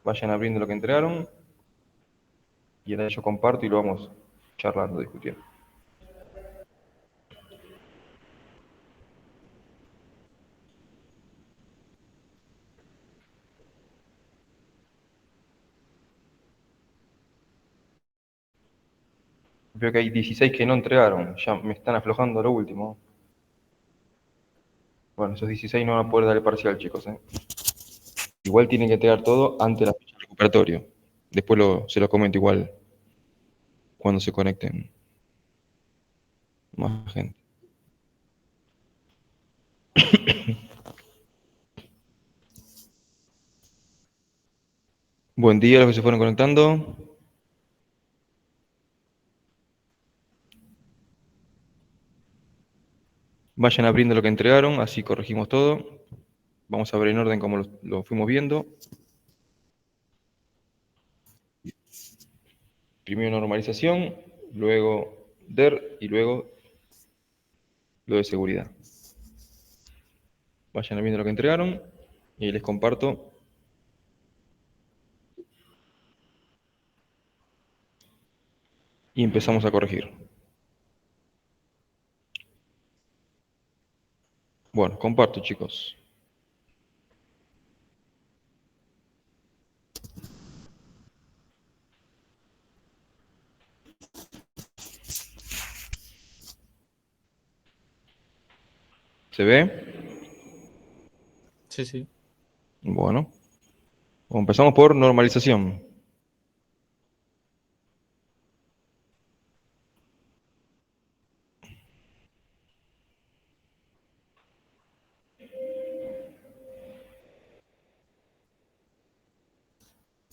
vayan abriendo lo que entregaron y ahora yo comparto y lo vamos charlando, discutiendo. Veo que hay 16 que no entregaron, ya me están aflojando lo último. Bueno, esos 16 no van a poder dar el parcial, chicos. Igual tienen que entregar todo antes de la fecha de recuperatorio. Después se lo comento igual cuando se conecten más gente. Buen día a los que se fueron conectando. Vayan abriendo lo que entregaron, así corregimos todo. Vamos a ver en orden como lo fuimos viendo. Primero normalización, luego DER y luego lo de seguridad. Vayan viendo lo que entregaron y les comparto. Y empezamos a corregir. Bueno, comparto, chicos. ¿Se ve? Sí, sí. Bueno. Empezamos por normalización.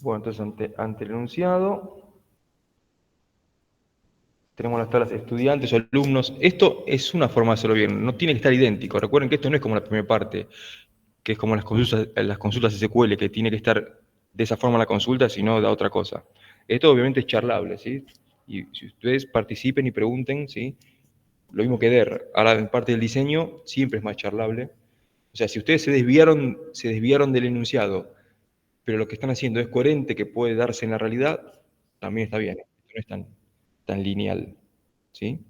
Bueno, entonces ante el enunciado tenemos las tablas estudiantes o alumnos. Esto es una forma de hacerlo bien, no tiene que estar idéntico. Recuerden que esto no es como la primera parte, que es como las consultas SQL, que tiene que estar de esa forma la consulta, sino de otra cosa. Esto obviamente es charlable, ¿sí? Y si ustedes participen y pregunten, ¿sí? Lo mismo que DER. Ahora, en parte del diseño, siempre es más charlable. O sea, si ustedes se desviaron del enunciado, pero lo que están haciendo es coherente, que puede darse en la realidad, también está bien. Esto no es tan lineal, ¿sí?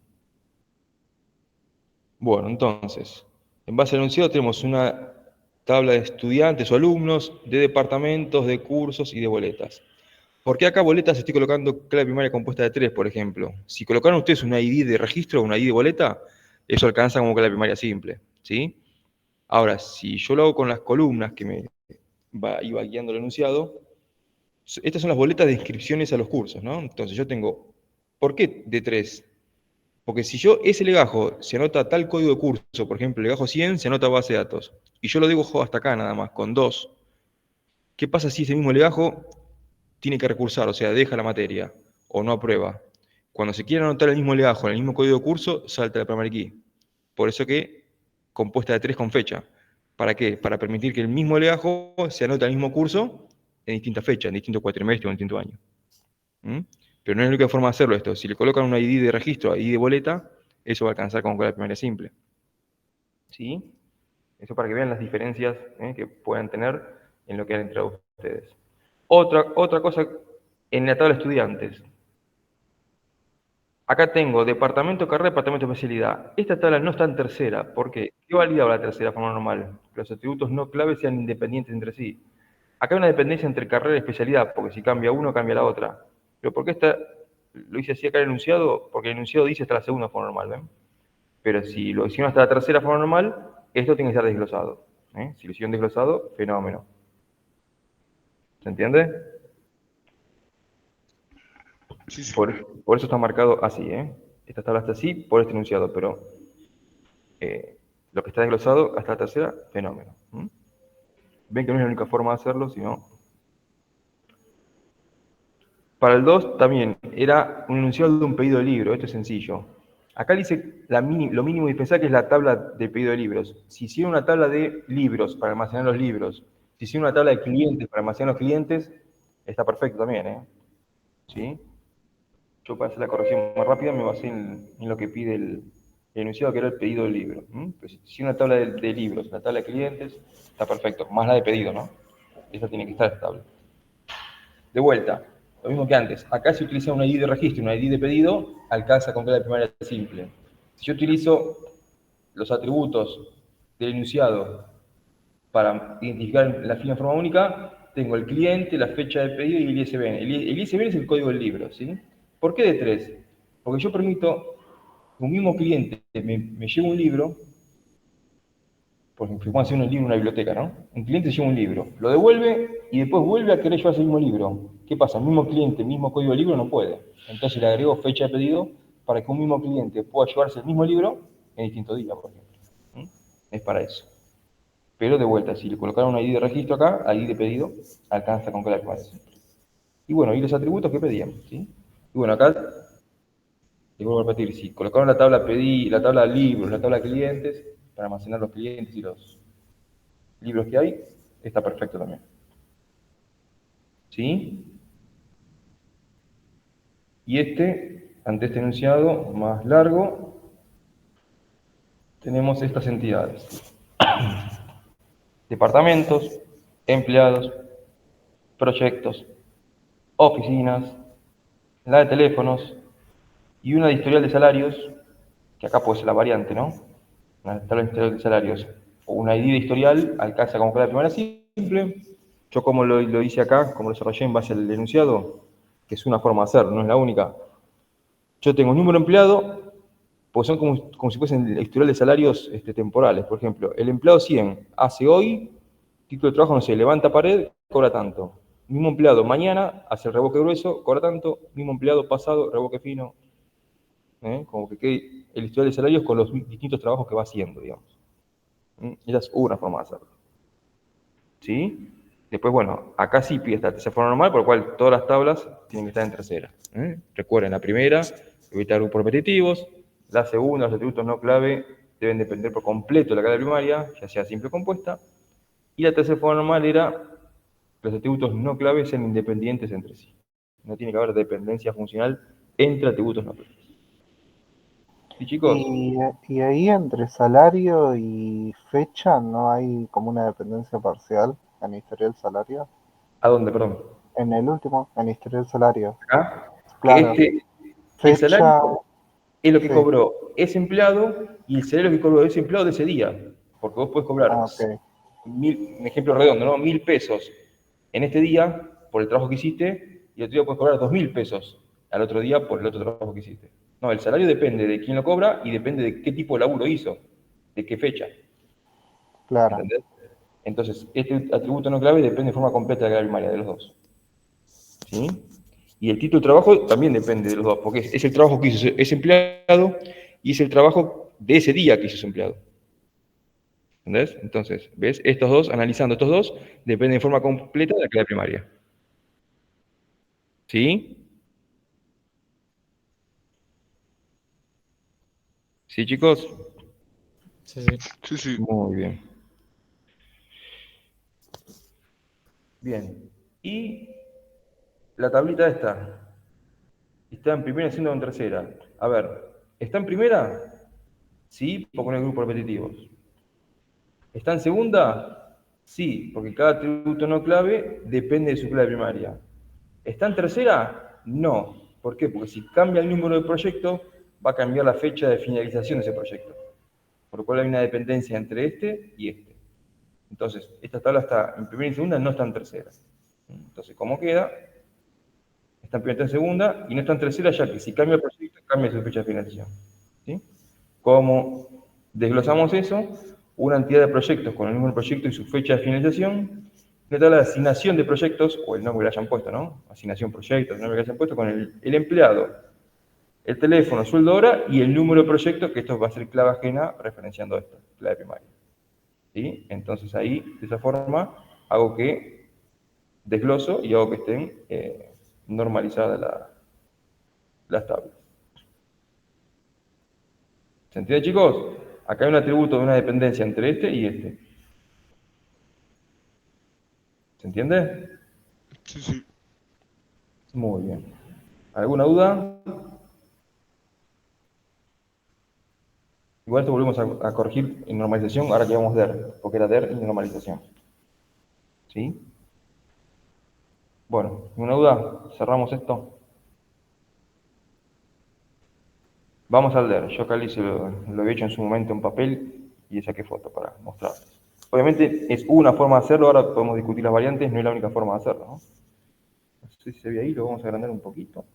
Bueno, entonces, en base al enunciado tenemos una tabla de estudiantes o alumnos, de departamentos, de cursos y de boletas. ¿Por qué acá boletas estoy colocando clave primaria compuesta de 3, por ejemplo? Si colocaron ustedes una ID de registro o una ID de boleta, eso alcanza como clave primaria simple, ¿sí? Ahora, si yo lo hago con las columnas que iba guiando el enunciado, estas son las boletas de inscripciones a los cursos, ¿no? Entonces yo tengo, ¿por qué de 3? Porque si yo ese legajo se anota tal código de curso, por ejemplo, legajo 100 se anota base de datos, y yo lo dibujo hasta acá nada más, con 2, ¿qué pasa si ese mismo legajo tiene que recursar, o sea, deja la materia, o no aprueba? Cuando se quiere anotar el mismo legajo en el mismo código de curso, salta la primary key. Por eso que compuesta de 3 con fecha. ¿Para qué? Para permitir que el mismo legajo se anote al mismo curso en distinta fecha, en distinto cuatrimestre o en distinto año. ¿Mm? Pero no es la única forma de hacerlo esto. Si le colocan una ID de registro, ID de boleta, eso va a alcanzar como clave primaria simple. ¿Sí? Eso para que vean las diferencias que puedan tener en lo que han entregado ustedes. Otra cosa en la tabla de estudiantes. Acá tengo departamento, carrera, departamento, especialidad. Esta tabla no está en tercera. ¿Por qué? ¿Qué valida la tercera forma normal? Que los atributos no clave sean independientes entre sí. Acá hay una dependencia entre carrera y especialidad, porque si cambia uno, cambia la otra. Pero ¿por qué lo hice así acá el enunciado? Porque el enunciado dice hasta la segunda forma normal, ¿ven? Pero si lo hicieron hasta la tercera forma normal, esto tiene que estar desglosado. Si lo hicieron desglosado, fenómeno. ¿Se entiende? Sí, sí. Por eso está marcado así, Esta tabla está así por este enunciado, pero lo que está desglosado hasta la tercera, fenómeno. Ven que no es la única forma de hacerlo, sino... Para el 2 también era un enunciado de un pedido de libro, esto es sencillo. Acá dice lo mínimo indispensable, que es la tabla de pedido de libros. Si hicieron una tabla de libros para almacenar los libros, si hicieron una tabla de clientes para almacenar los clientes, está perfecto también, ¿Sí? Yo para hacer la corrección más rápida me basé en lo que pide el enunciado, que era el pedido del libro. Pero si hicieron una tabla de libros, la tabla de clientes, está perfecto. Más la de pedido, ¿no? Esa tiene que estar estable. De vuelta, lo mismo que antes. Acá se utiliza una ID de registro, una ID de pedido, alcanza con clave primaria simple. Si yo utilizo los atributos del enunciado para identificar la fila en forma única, tengo el cliente, la fecha de pedido y el ISBN. El ISBN es el código del libro, ¿sí? ¿Por qué de 3? Porque yo permito que un mismo cliente me lleve un libro, por ejemplo, vamos a hacer un libro en una biblioteca, ¿no? Un cliente lleva un libro, lo devuelve y después vuelve a querer llevar ese mismo libro. ¿Qué pasa? El mismo cliente, el mismo código del libro no puede. Entonces le agrego fecha de pedido para que un mismo cliente pueda llevarse el mismo libro en distintos días, por ejemplo. ¿Mm? Es para eso. Pero de vuelta, si le colocaron una ID de registro acá, ID de pedido, alcanza con clave primaria siempre. Y bueno, y los atributos que pedíamos, ¿sí? Y bueno, acá, les vuelvo a repetir, si colocaron la tabla la tabla de libros, la tabla de clientes, para almacenar los clientes y los libros que hay, está perfecto también. ¿Sí? Y ante este enunciado más largo, tenemos estas entidades. Departamentos, empleados, proyectos, oficinas, la de teléfonos y una de historial de salarios, que acá puede ser la variante, ¿no? Una tabla de historial de salarios o una ID de historial alcanza como clave primaria simple. Yo como lo hice acá, como lo desarrollé en base al enunciado, que es una forma de hacer, no es la única. Yo tengo un número de empleado, pues son como si fuesen el historial de salarios temporales. Por ejemplo, el empleado 100 hace hoy, título de trabajo, no sé, levanta pared, cobra tanto. Mismo empleado mañana hace el revoque grueso, cobra tanto. Mismo empleado pasado, revoque fino. Como que quede el historial de salarios con los distintos trabajos que va haciendo, digamos. Esa es una forma de hacerlo. ¿Sí? Después, bueno, acá sí pide esta tercera forma normal, por lo cual todas las tablas tienen que estar en tercera. Recuerden, la primera, evitar grupos repetitivos. La segunda, los atributos no clave deben depender por completo de la clave primaria, ya sea simple o compuesta. Y la tercera forma normal era los atributos no clave sean independientes entre sí. No tiene que haber dependencia funcional entre atributos no claves. ¿Sí, chicos? Y ahí entre salario y fecha no hay como una dependencia parcial en historial salario. ¿A dónde, perdón? En el último, en historial salario. Acá, que Claro, el salario fecha, es lo que sí. cobró ese empleado y el salario que cobró ese empleado de ese día. Porque vos podés cobrar, Ah, ok, un ejemplo redondo, ¿no? 1.000 pesos en este día por el trabajo que hiciste y el otro día puedes cobrar 2.000 pesos al otro día por el otro trabajo que hiciste. No, el salario depende de quién lo cobra y depende de qué tipo de laburo hizo, de qué fecha. claro, ¿Entendés? Entonces, este atributo no clave depende de forma completa de la clave primaria de los dos. ¿Sí? Y el título de trabajo también depende de los dos, porque es el trabajo que hizo ese empleado y es el trabajo de ese día que hizo ese empleado. ¿Entendés? Entonces, ¿ves? Estos dos, analizando estos dos, dependen de forma completa de la clave primaria. ¿Sí? ¿Sí, chicos? Sí, sí. Sí, sí. Muy bien. Bien. Y la tablita esta, está en primera, segunda o en tercera. A ver, ¿está en primera? Sí, porque no hay grupos repetitivos. ¿Está en segunda? Sí, porque cada atributo no clave depende de su clave primaria. ¿Está en tercera? No. ¿Por qué? Porque si cambia el número de proyecto, va a cambiar la fecha de finalización de ese proyecto. Por lo cual hay una dependencia entre este y este. Entonces, esta tabla está en primera y segunda, no está en tercera. Entonces, ¿cómo queda? Está en primera y en segunda, y no está en tercera, ya que si cambia el proyecto, cambia su fecha de finalización. ¿Sí? ¿Cómo desglosamos eso? Una entidad de proyectos con el número de proyecto y su fecha de finalización. Una tabla de asignación de proyectos, o el nombre que le hayan puesto, ¿no? Asignación proyectos, el nombre que le hayan puesto, con el empleado, el teléfono, sueldo hora y el número de proyectos, que esto va a ser clave ajena referenciando esto, clave primaria. ¿Sí? Entonces ahí, de esa forma, hago que desgloso y hago que estén normalizadas las tablas. ¿Se entiende, chicos? Acá hay un atributo de una dependencia entre este y este. ¿Se entiende? Sí, sí. Muy bien. ¿Alguna duda? Igual esto volvemos a corregir en normalización, ahora que vamos a DER, porque era DER y normalización. ¿Sí? Bueno, ¿ninguna duda? Cerramos esto. Vamos al DER. Yo acá lo había hecho en su momento en papel y le saqué foto para mostrarles. Obviamente es una forma de hacerlo, ahora podemos discutir las variantes, no es la única forma de hacerlo, ¿no? No sé si se ve ahí, lo vamos a agrandar un poquito.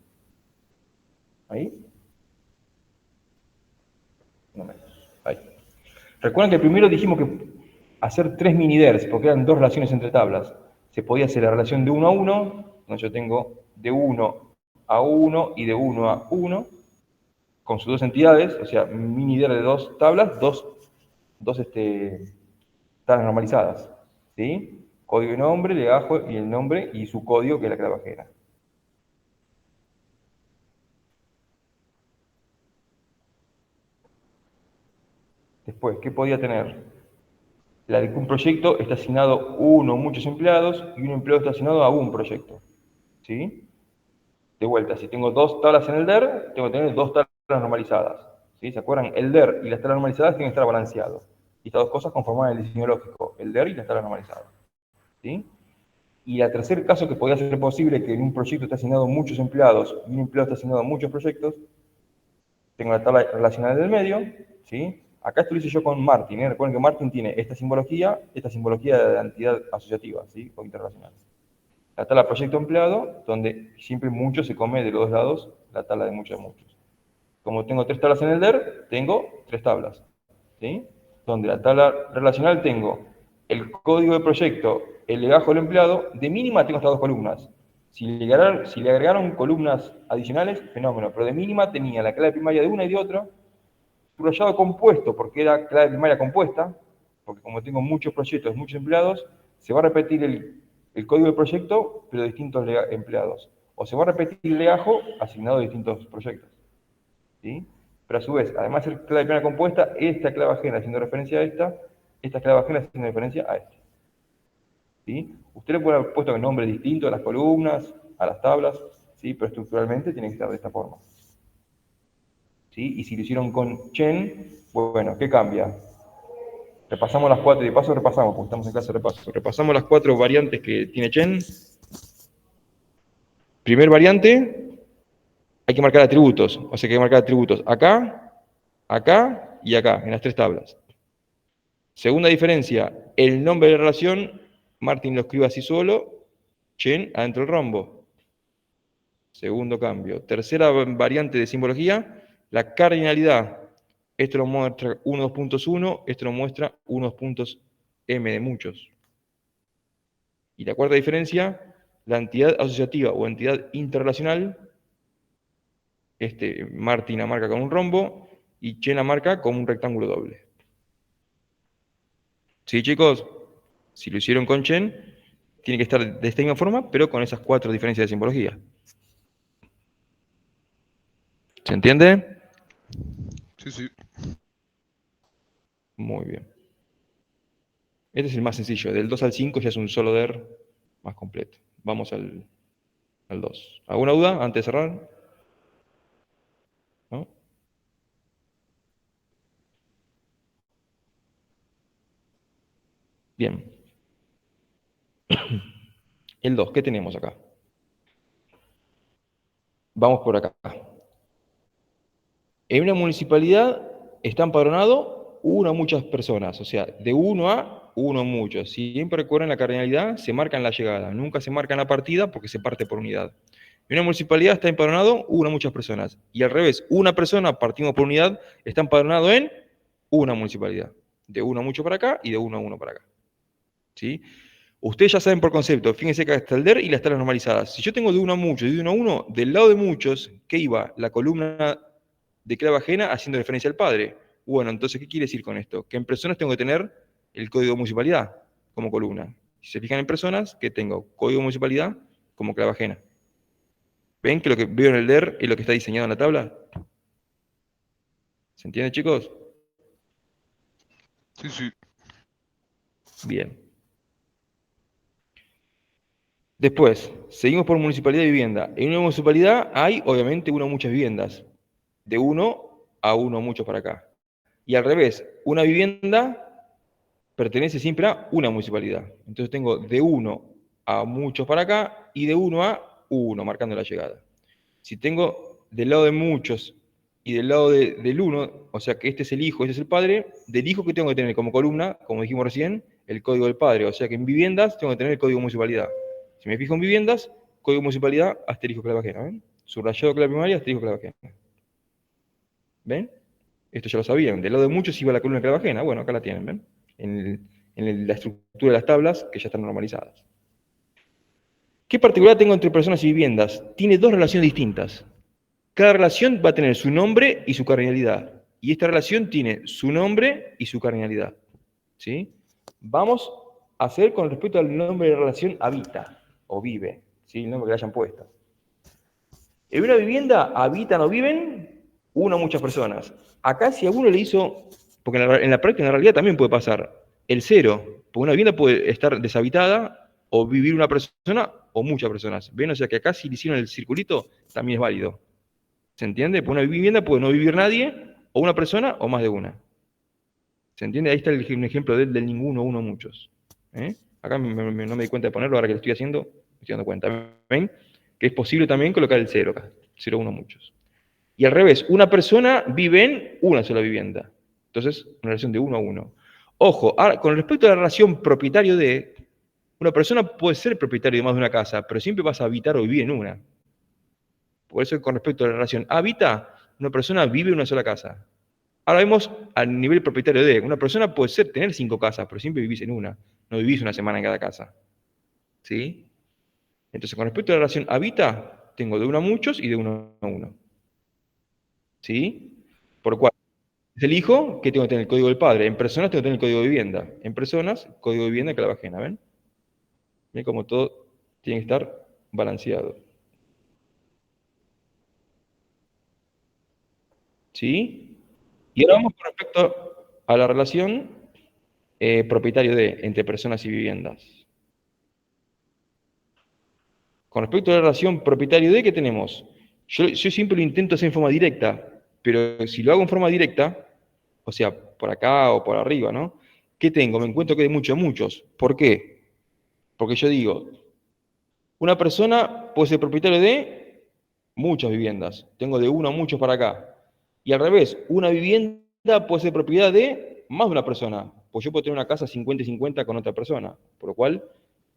Ahí. No menos. Ahí. Recuerden que primero dijimos que hacer 3 mini-DERs, porque eran 2 relaciones entre tablas. Se podía hacer la relación de 1 a 1, donde yo tengo de 1 a 1 y de 1 a 1, con sus dos entidades, o sea, mini-DER de 2 tablas, dos tablas normalizadas. ¿Sí? Código y nombre, legajo y el nombre y su código, que es la clave ajena. Después, ¿qué podía tener? La de que un proyecto está asignado uno o muchos empleados y un empleado está asignado a un proyecto. ¿Sí? De vuelta, si tengo 2 tablas en el DER, tengo que tener 2 tablas normalizadas. ¿Sí? ¿Se acuerdan? El DER y las tablas normalizadas tienen que estar balanceados. Y estas dos cosas conforman el diseño lógico, el DER y las tablas normalizadas. ¿Sí? Y el tercer caso que podría ser posible, que en un proyecto está asignado muchos empleados y un empleado está asignado a muchos proyectos, tengo la tabla relacional del medio, ¿sí? Acá esto lo hice yo con Martin, ¿eh? Recuerden que Martin tiene esta simbología de la entidad asociativa, ¿sí? O interrelacional. La tabla proyecto empleado, donde siempre mucho se come de los dos lados la tabla de muchos. Como tengo 3 tablas en el DER, tengo 3 tablas, ¿sí? Donde la tabla relacional tengo el código de proyecto, el legajo del empleado, de mínima tengo estas 2 columnas. Si le agregaron columnas adicionales, fenómeno, pero de mínima tenía la clave primaria de una y de otra, subrayado compuesto, porque era clave primaria compuesta, porque como tengo muchos proyectos, muchos empleados, se va a repetir el código del proyecto, pero de distintos empleados. O se va a repetir el legajo asignado a distintos proyectos. ¿Sí? Pero a su vez, además de ser clave primaria compuesta, esta clave ajena haciendo referencia a esta clave ajena haciendo referencia a esta. ¿Sí? Usted le puede haber puesto el nombre distinto a las columnas, a las tablas, ¿sí? Pero estructuralmente tiene que estar de esta forma. ¿Sí? Y si lo hicieron con Chen, bueno, ¿qué cambia? Repasamos las 4, y de paso repasamos, porque estamos en clase de repaso. Repasamos las 4 variantes que tiene Chen. Primer variante, hay que marcar atributos. O sea que hay que marcar atributos acá, acá y acá, en las 3 tablas. Segunda diferencia, el nombre de la relación, Martin lo escribe así solo, Chen adentro del rombo. Segundo cambio. Tercera variante de simbología, la cardinalidad. Esto lo muestra 1.2.1, esto lo muestra 1.m de muchos. Y la cuarta diferencia, la entidad asociativa o entidad interrelacional, Martin la marca con un rombo y Chen la marca con un rectángulo doble. ¿Sí, chicos? Si lo hicieron con Chen, tiene que estar de esta misma forma, pero con esas 4 diferencias de simbología. ¿Se entiende? Sí, sí. Muy bien. Este es el más sencillo. Del 2 al 5 ya es un solo DER más completo. Vamos al 2. ¿Alguna duda antes de cerrar? ¿No? Bien. El 2, ¿qué tenemos acá? Vamos por acá. En una municipalidad está empadronado uno o muchas personas, o sea, de 1 a 1 muchos. Siempre recuerden la cardinalidad, se marca en la llegada, nunca se marca en la partida porque se parte por unidad. En una municipalidad está empadronado uno o muchas personas. Y al revés, una persona, partimos por unidad, está empadronado en una municipalidad. De 1 a mucho para acá y de 1 a 1 para acá. ¿Sí? Ustedes ya saben por concepto, fíjense que está el DER y las tablas normalizadas. Si yo tengo de 1 a muchos y de 1 a 1, del lado de muchos, ¿qué iba? La columna de clave ajena haciendo referencia al padre. Bueno, entonces, ¿qué quiere decir con esto? Que en personas tengo que tener el código de municipalidad como columna. Si se fijan en personas, ¿qué tengo? Código de municipalidad como clave ajena. ¿Ven que lo que veo en el DER es lo que está diseñado en la tabla? ¿Se entiende, chicos? Sí, sí. Bien. Después, seguimos por municipalidad y vivienda. En una municipalidad hay, obviamente, una o muchas viviendas. De 1 a 1 muchos para acá. Y al revés, una vivienda pertenece siempre a una municipalidad. Entonces tengo de 1 a muchos para acá, y de 1 a 1, marcando la llegada. Si tengo del lado de muchos y del lado del 1, o sea que este es el hijo, este es el padre, del hijo que tengo que tener como columna, como dijimos recién, el código del padre. O sea que en viviendas tengo que tener el código de municipalidad. Si me fijo en viviendas, código de municipalidad, asterisco clave ajena. ¿Ven? Subrayado clave primaria, asterisco clave ajena. ¿Ven? Esto ya lo sabían. Del lado de muchos iba la columna clave ajena. Bueno, acá la tienen, ¿ven? En la estructura de las tablas que ya están normalizadas. ¿Qué particularidad tengo entre personas y viviendas? Tiene dos relaciones distintas. Cada relación va a tener su nombre y su cardinalidad. Y esta relación tiene su nombre y su cardinalidad. ¿Sí? Vamos a hacer con respecto al nombre de la relación habita o vive, ¿sí? El nombre que le hayan puesto. En una vivienda habitan o viven una o muchas personas. Acá si a uno le hizo, porque en la práctica en la realidad también puede pasar, el 0, porque una vivienda puede estar deshabitada o vivir una persona o muchas personas. ¿Ven? O sea que acá si le hicieron el circulito también es válido. ¿Se entiende? Porque una vivienda puede no vivir nadie, o una persona, o más de una. ¿Se entiende? Ahí está un ejemplo del ninguno, uno, muchos. Acá no me di cuenta de ponerlo, ahora que lo estoy haciendo, me estoy dando cuenta. ¿Ven? Que es posible también colocar el 0 acá. 0, 1, muchos. Y al revés, una persona vive en una sola vivienda. Entonces, una relación de 1 a 1. Ojo, ahora, con respecto a la relación propietario de, una persona puede ser propietario de más de una casa, pero siempre vas a habitar o vivir en una. Por eso, con respecto a la relación habita, una persona vive en una sola casa. Ahora vemos al nivel propietario de. Una persona puede tener 5 casas, pero siempre vivís en una. No vivís una semana en cada casa. ¿Sí? Entonces, con respecto a la relación habita, tengo de 1 a muchos y de 1 a 1. ¿Sí? Por lo cual, es el hijo que tengo que tener el código del padre. En personas tengo que tener el código de vivienda. En personas, código de vivienda clave ajena. ¿Ven? Ven como todo tiene que estar balanceado. ¿Sí? Y ahora vamos con respecto a la relación propietario de entre personas y viviendas. Con respecto a la relación propietario de, ¿qué tenemos? Yo siempre lo intento hacer en forma directa, pero si lo hago en forma directa, o sea, por acá o por arriba, ¿no? ¿Qué tengo? Me encuentro que hay muchos, muchos. ¿Por qué? Porque yo digo, una persona puede ser propietario de muchas viviendas. Tengo de uno a muchos para acá. Y al revés, una vivienda puede ser propiedad de más de una persona. Pues yo puedo tener una casa 50 y 50 con otra persona. Por lo cual,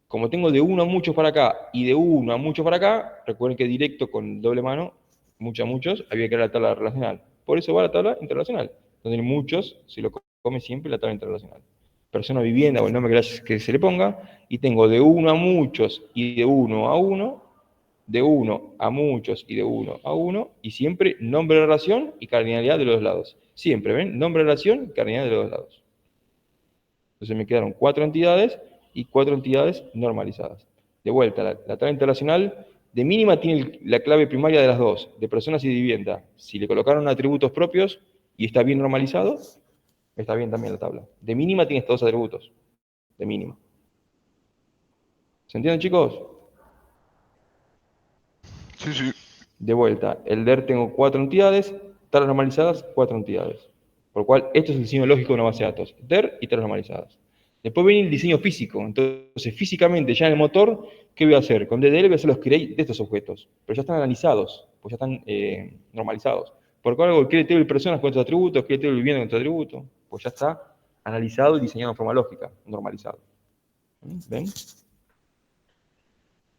como tengo de uno a muchos para acá y de uno a muchos para acá, recuerden que directo con doble mano, muchos a muchos, había que ir a la tabla relacional. Por eso va a la tabla interrelacional, donde muchos se lo come siempre la tabla interrelacional. Persona, vivienda o el nombre que se le ponga, y tengo de uno a muchos y de uno a uno, de uno a muchos y de uno a uno, y siempre nombre de relación y cardinalidad de los dos lados. Siempre, ¿ven? Nombre de relación, cardinalidad de los dos lados. Entonces me quedaron 4 entidades y 4 entidades normalizadas. De vuelta, la tabla internacional de mínima tiene la clave primaria de las dos, de personas y de vivienda. Si le colocaron atributos propios y está bien normalizado, está bien también la tabla. De mínima tiene estos dos atributos, de mínima. ¿Se entienden, chicos? Sí, sí. De vuelta, el DER tengo 4 entidades, tablas normalizadas, 4 entidades. Por lo cual, esto es el diseño lógico de una base de datos, DER y tablas normalizadas. Después viene el diseño físico. Entonces, físicamente, ya en el voy ¿qué voy a hacer? Con DDL voy a hacer los create de estos objetos, pero ya están analizados, pues ya están normalizados. Por lo cual hago el create table personas con estos atributos, create table vivienda con estos atributos, pues ya está analizado y diseñado de forma lógica, normalizado. ¿Ven?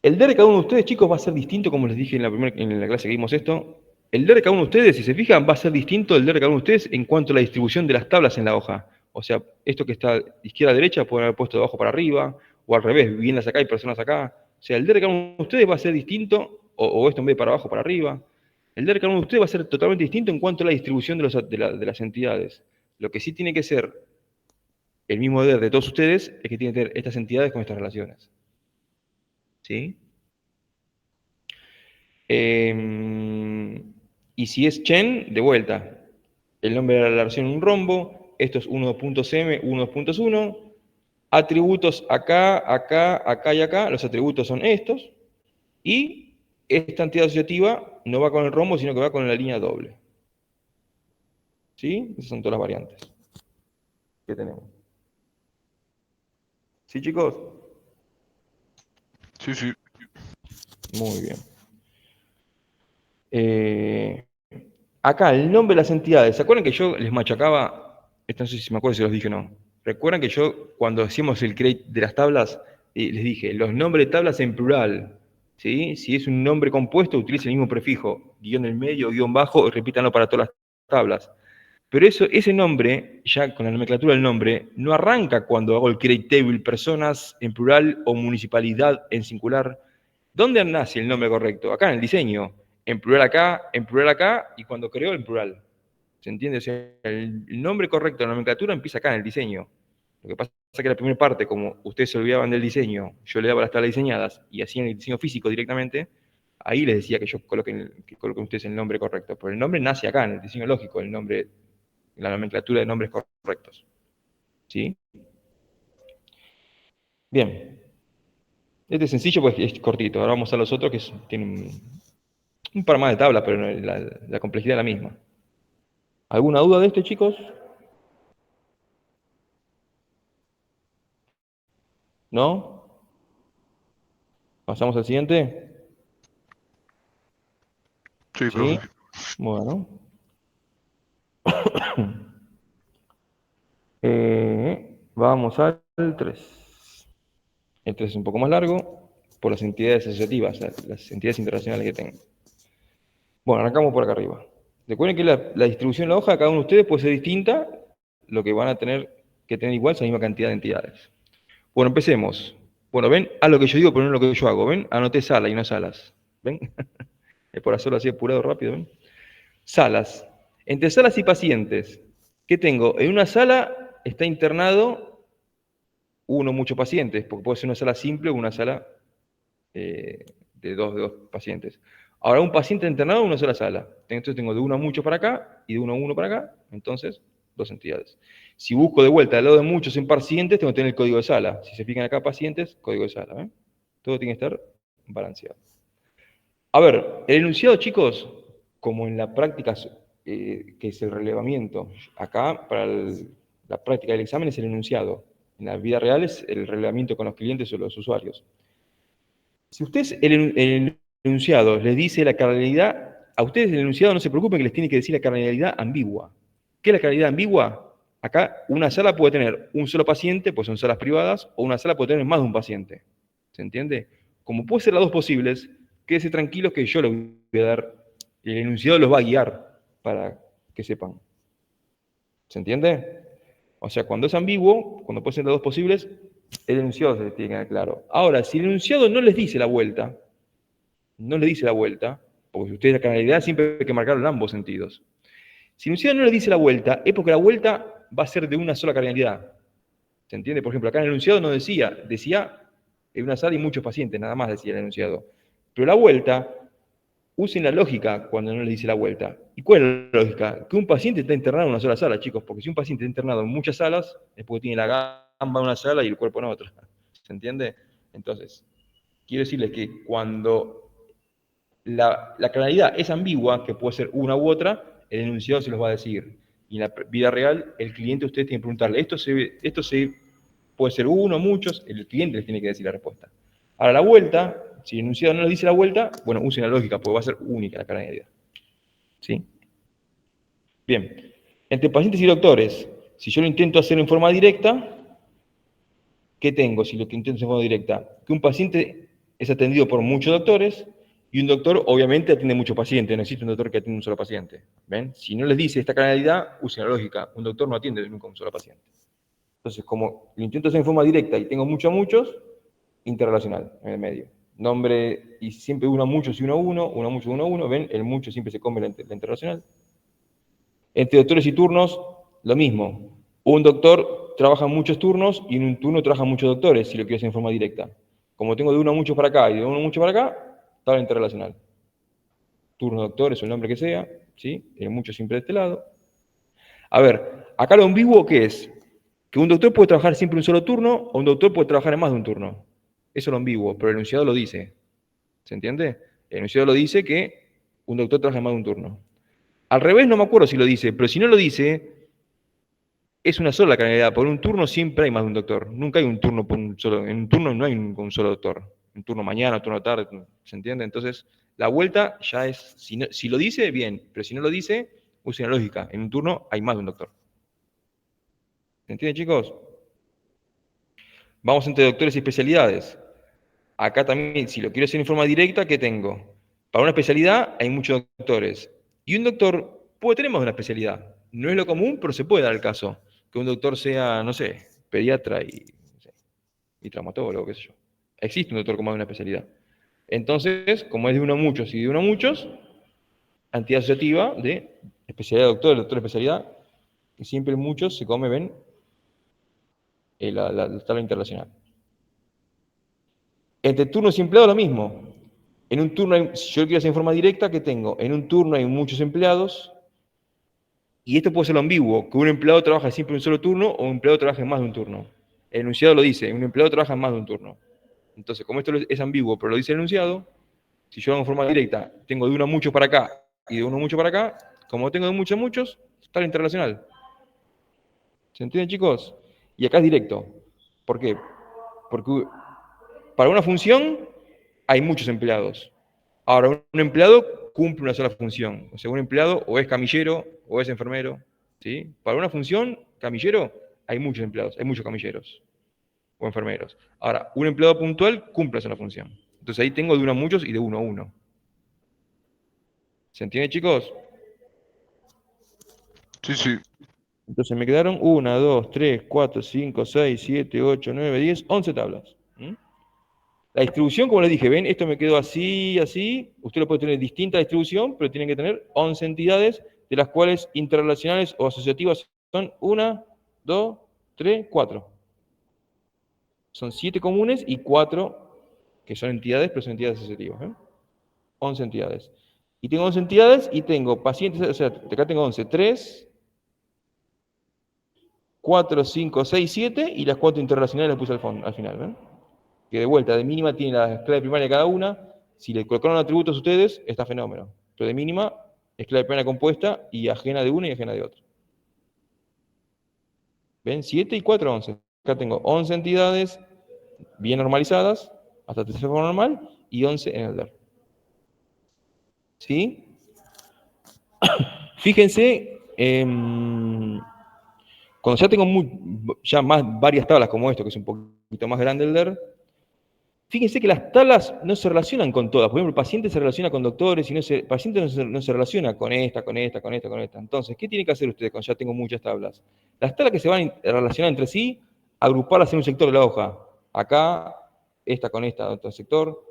El DER de cada uno de ustedes, chicos, va a ser distinto, como les dije en la clase que vimos esto. El DER de cada uno de ustedes, si se fijan, va a ser distinto del DER de cada uno de ustedes en cuanto a la distribución de las tablas en la hoja. O sea, esto que está de izquierda a derecha pueden haber puesto de abajo para arriba, o al revés, viviendas acá y personas acá. O sea, el DER de cada uno de ustedes va a ser distinto, o esto en vez de para abajo, para arriba. El DER de cada uno de ustedes va a ser totalmente distinto en cuanto a la distribución de las entidades. Lo que sí tiene que ser el mismo DER de todos ustedes es que tiene que tener estas entidades con estas relaciones. ¿Sí? Y si es Chen, de vuelta. El nombre de la relación un rombo. Esto es 1.cm, 1.1. Atributos acá, acá, acá y acá. Los atributos son estos. Y esta entidad asociativa no va con el rombo, sino que va con la línea doble. ¿Sí? Esas son todas las variantes que tenemos. ¿Sí, chicos? Sí, sí. Muy bien. Acá, el nombre de las entidades. ¿Se acuerdan que yo les machacaba? Esto no sé si me acuerdo si los dije o no. ¿Recuerdan que yo, cuando hacíamos el create de las tablas, les dije, los nombres de tablas en plural, ¿sí? Si es un nombre compuesto, utilice el mismo prefijo, guión en medio, guión bajo, y repítanlo para todas las tablas. Pero ese nombre, ya con la nomenclatura del nombre, no arranca cuando hago el create table, personas en plural o municipalidad en singular. ¿Dónde nace el nombre correcto? Acá en el diseño. En plural acá, y cuando creo en plural. ¿Se entiende? O sea, el nombre correcto de la nomenclatura empieza acá en el diseño. Lo que pasa es que la primera parte, como ustedes se olvidaban del diseño, yo le daba las tablas diseñadas y hacían el diseño físico directamente, ahí les decía que que coloquen ustedes el nombre correcto. Pero el nombre nace acá, en el diseño lógico, el nombre, la nomenclatura de nombres correctos. ¿Sí? Bien. Este es sencillo, pues es cortito. Ahora vamos a los otros que tienen un par más de tablas, pero la complejidad es la misma. ¿Alguna duda de este, chicos? ¿No? ¿Pasamos al siguiente? Sí, ¿Sí? profe. Bueno. Vamos al 3. El 3 es un poco más largo por las entidades asociativas, las entidades internacionales que tengo. Bueno, arrancamos por acá arriba. Recuerden que la distribución de la hoja de cada uno de ustedes puede ser distinta, lo que van a tener que tener igual es la misma cantidad de entidades. Bueno, empecemos. Bueno, ven a lo que yo digo, pero no lo que yo hago. ¿Ven? Anoté sala y no salas. ¿Ven? Es por hacerlo así apurado rápido. ¿Ven? Salas. Entre salas y pacientes. ¿Qué tengo? En una sala está internado uno o muchos pacientes, porque puede ser una sala simple o una sala de dos pacientes. Ahora, un paciente internado en una sola sala. Entonces tengo de uno a muchos para acá y de uno a uno para acá. Entonces, dos entidades. Si busco de vuelta al lado de muchos en pacientes, tengo que tener el código de sala. Si se fijan acá, pacientes, código de sala. ¿eh? Todo tiene que estar balanceado. A ver, el enunciado, chicos, como en la práctica, que es el relevamiento, acá para la práctica del examen es el enunciado. En la vida real es el relevamiento con los clientes o los usuarios. Si ustedes el enunciado les dice la carnalidad, a ustedes el enunciado no se preocupen que les tiene que decir la carnalidad ambigua. ¿Qué es la carnalidad ambigua? Acá una sala puede tener un solo paciente, pues son salas privadas, o una sala puede tener más de un paciente. ¿Se entiende? Como puede ser las dos posibles, quédese tranquilos que yo les voy a dar, el enunciado los va a guiar para que sepan. ¿Se entiende? O sea, cuando es ambiguo, cuando puede ser las dos posibles, el enunciado se tiene que quedar claro. Ahora, si el enunciado no les dice la vuelta, porque si ustedes la carnalidad siempre hay que marcarlo en ambos sentidos. Si el enunciado no les dice la vuelta, es porque la vuelta va a ser de una sola carnalidad. ¿Se entiende? Por ejemplo, acá en el enunciado no decía en una sala y muchos pacientes, nada más decía el enunciado. Pero la vuelta, usen la lógica cuando no les dice la vuelta. ¿Y cuál es la lógica? Que un paciente está internado en una sola sala, chicos, porque si un paciente está internado en muchas salas, es porque tiene la gamba en una sala y el cuerpo en otra. ¿Se entiende? Entonces, quiero decirles que cuando la claridad es ambigua, que puede ser una u otra, el enunciado se los va a decir. Y en la vida real, el cliente, ustedes tienen que preguntarle, esto puede ser uno, muchos, el cliente les tiene que decir la respuesta. Ahora, la vuelta, si el enunciado no les dice la vuelta, bueno, usen la lógica, porque va a ser única la claridad. ¿Sí? Bien. Entre pacientes y doctores, si yo lo intento hacer en forma directa, ¿qué tengo si lo que intento hacer en forma directa? Que un paciente es atendido por muchos doctores y un doctor obviamente atiende muchos pacientes, no existe un doctor que atienda un solo paciente. ¿Ven? Si no les dice esta canalidad, usen la lógica, un doctor no atiende nunca a un solo paciente. Entonces, como lo intento hacer en forma directa y tengo muchos a muchos, interrelacional en el medio. Nombre, y siempre uno a muchos y uno a uno, uno a muchos, uno a uno, ¿ven? El mucho siempre se come la interrelacional. Entre doctores y turnos, lo mismo. Un doctor trabaja muchos turnos y en un turno trabajan muchos doctores, si lo quiero hacer en forma directa. Como tengo de uno a muchos para acá y de uno a muchos para acá, tabla interrelacional. Turno doctores o el nombre que sea, ¿sí? Mucho siempre de este lado. A ver, acá lo ambiguo, ¿qué es? Que un doctor puede trabajar siempre un solo turno o un doctor puede trabajar en más de un turno. Eso es lo ambiguo, pero el enunciado lo dice. ¿Se entiende? El enunciado lo dice que un doctor trabaja en más de un turno. Al revés no me acuerdo si lo dice, pero si no lo dice, es una sola canalidad. Por un turno siempre hay más de un doctor. Nunca hay un turno por un solo. En un turno no hay un solo doctor. un turno mañana, un turno tarde, ¿se entiende? Entonces, la vuelta ya es, si lo dice, bien, pero si no lo dice, use una lógica. En un turno hay más de un doctor. ¿Se entiende, chicos? Vamos entre doctores y especialidades. Acá también, si lo quiero hacer en forma directa, ¿qué tengo? Para una especialidad hay muchos doctores. Y un doctor puede tener más de una especialidad. No es lo común, pero se puede dar el caso. Que un doctor sea, no sé, pediatra y, no sé, y traumatólogo, qué sé yo. Existe un doctor con más de una especialidad. Entonces, como es de uno a muchos y de uno a muchos, entidad asociativa de especialidad de doctor de especialidad, que siempre muchos se come, ven, la tabla internacional. Entre turnos y empleados lo mismo. En un turno, si yo quiero hacer en forma directa, ¿qué tengo? En un turno hay muchos empleados, y esto puede ser lo ambiguo, que un empleado trabaja siempre en un solo turno o un empleado trabaja en más de un turno. El enunciado lo dice, un empleado trabaja en más de un turno. Entonces, como esto es ambiguo, pero lo dice el enunciado, si yo hago en forma directa, tengo de uno a muchos para acá y de uno a mucho para acá, como tengo de muchos a muchos, está la interrelacional. ¿Se entiende, chicos? Y acá es directo. ¿Por qué? Porque para una función hay muchos empleados. Ahora, un empleado cumple una sola función. O sea, un empleado o es camillero o es enfermero. ¿Sí? Para una función, camillero, hay muchos empleados, hay muchos camilleros o enfermeros. Ahora, un empleado puntual cumple esa función. Entonces ahí tengo de uno a muchos y de uno a uno. ¿Se entiende, chicos? Sí, sí. Entonces me quedaron 1, 2, 3, 4, 5, 6, 7, 8, 9, 10, 11 tablas. ¿Mm? La distribución, como les dije, ven, esto me quedó así, así. Usted lo puede tener distinta distribución, pero tienen que tener 11 entidades, de las cuales interrelacionales o asociativas son 1, 2, 3, 4. Son 7 comunes y 4 que son entidades, pero son entidades asociativas. 11 entidades. Y tengo 11 entidades y tengo pacientes, o sea, acá tengo 11, 3, 4, 5, 6, 7 y las 4 interrelacionales las puse al final. ¿Ven? Que de vuelta, de mínima tiene la clave primaria cada una. Si le colocaron atributos a ustedes, está fenómeno. Pero de mínima es clave primaria compuesta y ajena de una y ajena de otra. ¿Ven? 7 y 4, 11. Acá tengo 11 entidades bien normalizadas, hasta tercera forma normal, y 11 en el DER. ¿Sí? Fíjense, cuando ya tengo ya más varias tablas como esto, que es un poquito más grande el DER, fíjense que las tablas no se relacionan con todas. Por ejemplo, el paciente se relaciona con doctores y el paciente no se relaciona con esta, con esta, con esta, con esta. Entonces, ¿qué tiene que hacer usted cuando ya tengo muchas tablas? Las tablas que se van a relacionar entre sí, agruparlas en un sector de la hoja. Acá, esta con esta, otro sector.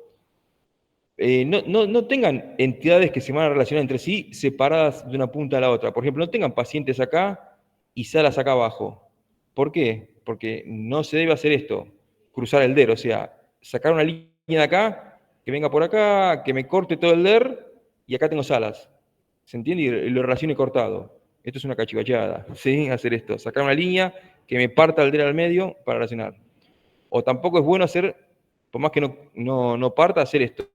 No tengan entidades que se van a relacionar entre sí separadas de una punta a la otra. Por ejemplo, no tengan pacientes acá y salas acá abajo. ¿Por qué? Porque no se debe hacer esto, cruzar el DER, o sea, sacar una línea de acá, que venga por acá, que me corte todo el DER, y acá tengo salas. ¿Se entiende? Y lo relacione cortado. Esto es una cachivacheada, ¿sí? Hacer esto, sacar una línea que me parta el DER al medio para relacionar. O tampoco es bueno hacer, por más que no parta, hacer esto.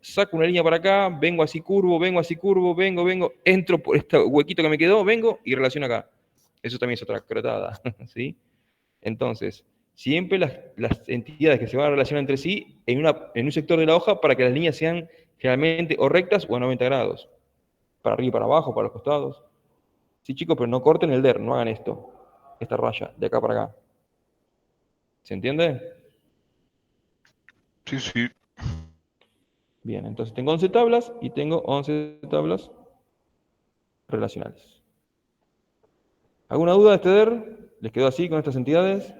Saco una línea para acá, vengo así curvo, vengo, entro por este huequito que me quedó, vengo y relaciono acá. Eso también es otra crotada, ¿sí? Entonces, siempre las entidades que se van a relacionar entre sí en un sector de la hoja para que las líneas sean generalmente o rectas o a 90 grados. Para arriba y para abajo, para los costados. Sí, chicos, pero no corten el DER, no hagan esto. Esta raya, de acá para acá. ¿Se entiende? Sí, sí. Bien, entonces tengo 11 tablas y tengo 11 tablas relacionales. ¿Alguna duda de este DER? ¿Les quedó así con estas entidades?